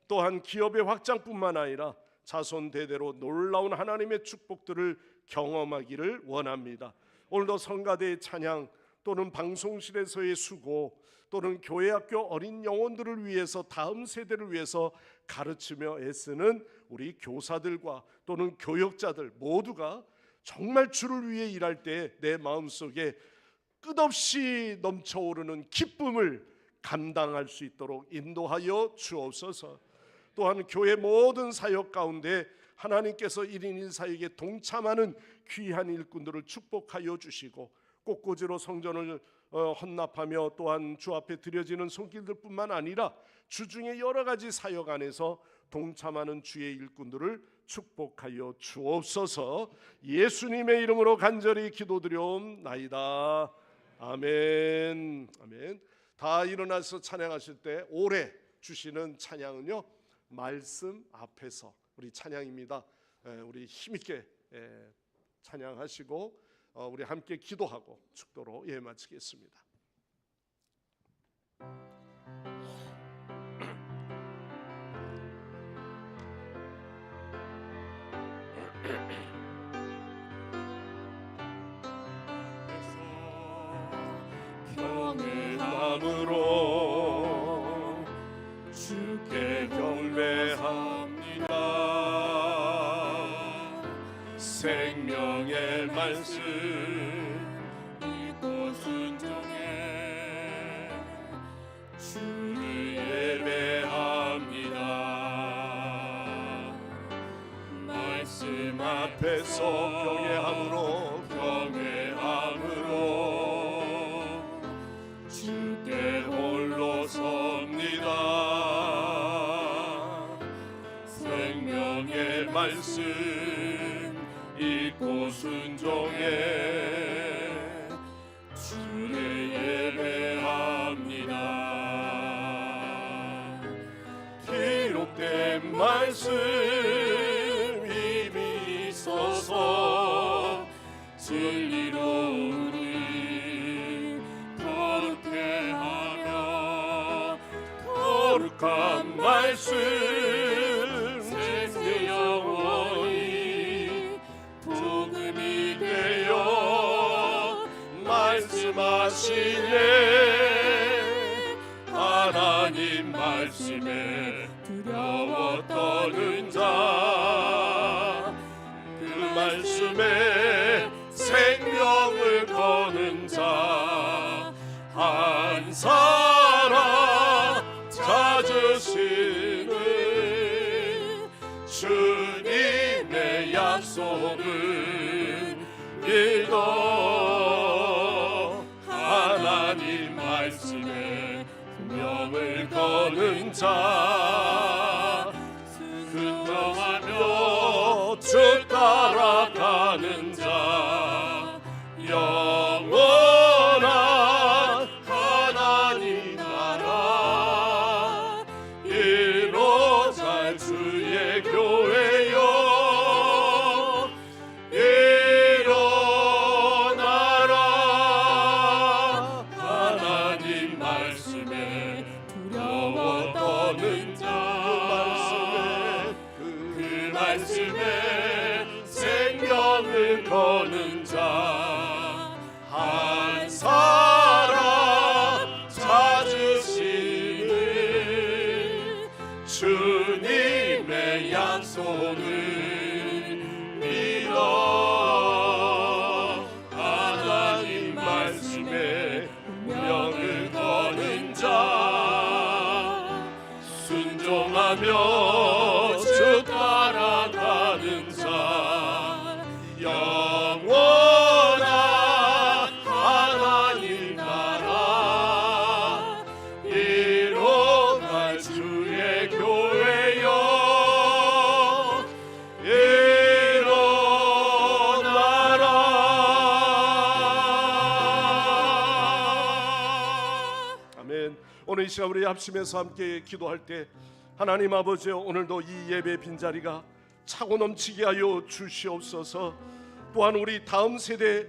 또한 기업의 확장뿐만 아니라 자손 대대로 놀라운 하나님의 축복들을 경험하기를 원합니다. 오늘도 성가대의 찬양 또는 방송실에서의 수고 또는 교회 학교 어린 영혼들을 위해서 다음 세대를 위해서 가르치며 애쓰는 우리 교사들과 또는 교역자들 모두가 정말 주를 위해 일할 때 내 마음속에 끝없이 넘쳐오르는 기쁨을 감당할 수 있도록 인도하여 주옵소서. 또한 교회 모든 사역 가운데 하나님께서 1인 1사역에 동참하는 귀한 일꾼들을 축복하여 주시고 꽃꽂이로 성전을 헌납하며 또한 주 앞에 드려지는 손길들뿐만 아니라 주중에 여러 가지 사역 안에서 동참하는 주의 일꾼들을 축복하여 주옵소서. 예수님의 이름으로 간절히 기도드려옵나이다. 아멘. 아멘. 다 일어나서 찬양하실 때 올해 주시는 찬양은요, 말씀 앞에서 우리 찬양입니다. 우리 힘있게 찬양하시고 우리 함께 기도하고 축도로 마치겠습니다. 평의 마음으로 주께 경배합니다. 생명의 말씀 이고 순종해 주를 예배합니다. 말씀 앞에서 경외함으로 주께 홀로 섭니다. 생명의 말씀 잊고 순종해 주를 예배합니다. 기록된 말씀 이미 있어서 진리로 우리 거룩해 하며 거룩한 말씀 생세 영원히 복음이 되어 말씀하시네. 하나님 말씀에 두려워 떠는 자, 그 말씀에 생명을 거는 자 한 사람 찾으시는 주님의 약속을 믿어. 하나님 말씀에 명을 거는 자, 순종하며 주 따라가는 자, 영원한 하나님 나라 이루어갈 주의 교회여 일어나라. 하나님 말씀에 두려워 떠는 자, 그 말씀에 생명을 거는 자 한 사람 찾으시는 주님의 약속을 믿어. 하나님 말씀에 명을 거는 자, 순종하며 주 따라가는 자, 영원한 하나님 나라 이루어갈 주의 교회여 일어나라. 아멘. 오늘 이 시간 우리 합심해서 함께 기도할 때 하나님 아버지여, 오늘도 이 예배 빈자리가 차고 넘치게 하여 주시옵소서. 또한 우리 다음 세대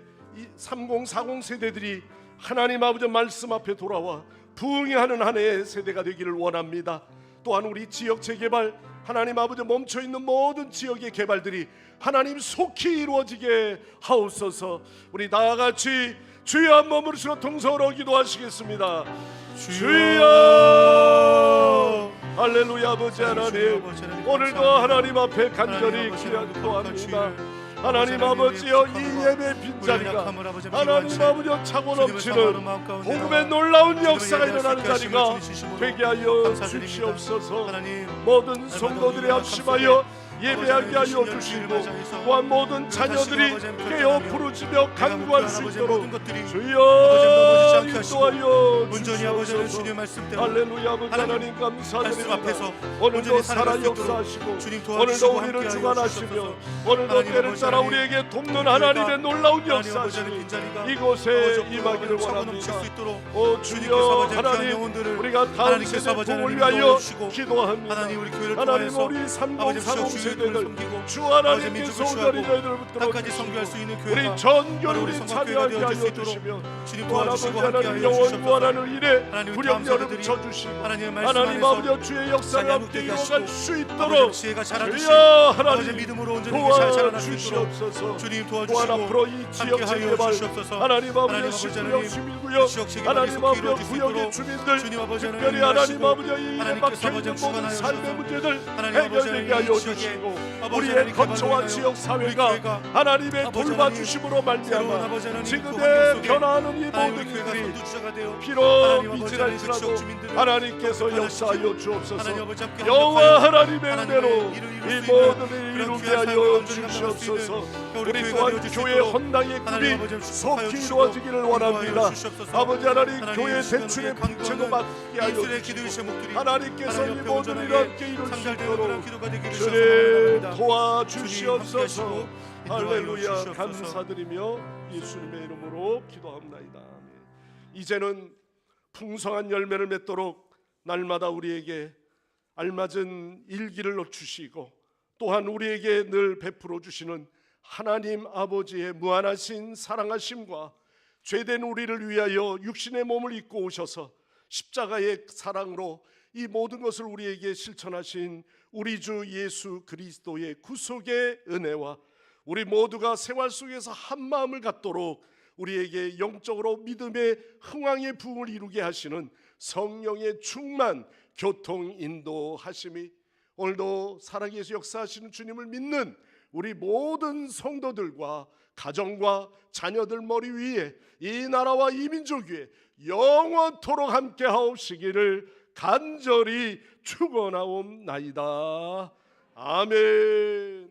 30, 40 세대들이 하나님 아버지 말씀 앞에 돌아와 부흥하는 한 해의 세대가 되기를 원합니다. 또한 우리 지역 재개발, 하나님 아버지 멈춰있는 모든 지역의 개발들이 하나님 속히 이루어지게 하옵소서. 우리 다같이 주여 한 몸으로 주로 통성으로 기도하시겠습니다. 주여, 할렐루야. 아버지 하나님, 오늘도 하나님 앞에 간절히 기도합니다. 하나님 아버지여, 이 예배 빈자리가 하나님 아버지여 차고 넘치는 복음의 놀라운 역사가 일어나는 자리가 되게 하여 주시옵소서. 모든 성도들의 합심하여 예배하게 하여 주시고 또한 모든 자녀들이 깨어 부르짖며 간구할 수 있도록 주여 인도하여 주시옵소서. 할렐루야. 아버지 하나님 감사드립니다. 오늘도 살아 역사하시고 오늘도 우리를 주관하시며 오늘도 때를 따라 우리에게 돕는 하나님의 놀라운 역사하시니 이곳에 임하기를 원합니다. 오 주여 하나님, 우리가 다음 세대 복을 위하여 기도합니다. 하나님 우리 30, 40 세대들 주 하나님께서 온전히 저희들을 붙들어 주시고 우리 전결 우리 참여하게 하여 주시며 또 아버지 하나님 영원 무한한 일에 불영여름 쳐주시고 하나님 아버지 주의 역사를 함께 이루어갈 수 있도록 주여 하나님 도와주시옵소서. 또한 앞으로 이 지역 재개발 하나님 아버지 시구역 시민구역 하나님 아버지 구역의 주민들 특별히 하나님 아버지 이 일에 막혀있는 모든 삶의 문제들 해결되게 하여 주시고 우리의 거처와 지역사회가 하나님의 돌봐주심으로 말미암아 지금의 변화하는 이 모든 일들이 비록 미진할지라도 하나님께서 역사하여 주옵소서. 여호와 하나님의 은혜로 이 모든 일을 이루게 하여 주시옵소서. 우리 또한 교회 헌당의 꿈이 속히 이루어지기를 원합니다. 아버지 하나님 교회 대출의 빚도 맡게 하여 주시고 하나님께서 이 모든 일을 함께 이룰 수 있도록 주님 도와주시옵소서. 할렐루야. 감사드리며 예수님의 이름으로 기도합나이다. 아멘. 이제는 풍성한 열매를 맺도록 날마다 우리에게 알맞은 일기를 주시고 또한 우리에게 늘 베풀어 주시는 하나님 아버지의 무한하신 사랑하심과 죄된 우리를 위하여 육신의 몸을 입고 오셔서 십자가의 사랑으로 이 모든 것을 우리에게 실천하신 우리 주 예수 그리스도의 구속의 은혜와 우리 모두가 생활 속에서 한 마음을 갖도록 우리에게 영적으로 믿음의 흥왕의 부흥을 이루게 하시는 성령의 충만 교통 인도하심이 오늘도 살아계시 역사하시는 주님을 믿는 우리 모든 성도들과 가정과 자녀들 머리 위에 이 나라와 이 민족 위에 영원토록 함께 하옵시기를 간절히 축원하옵나이다. 아멘.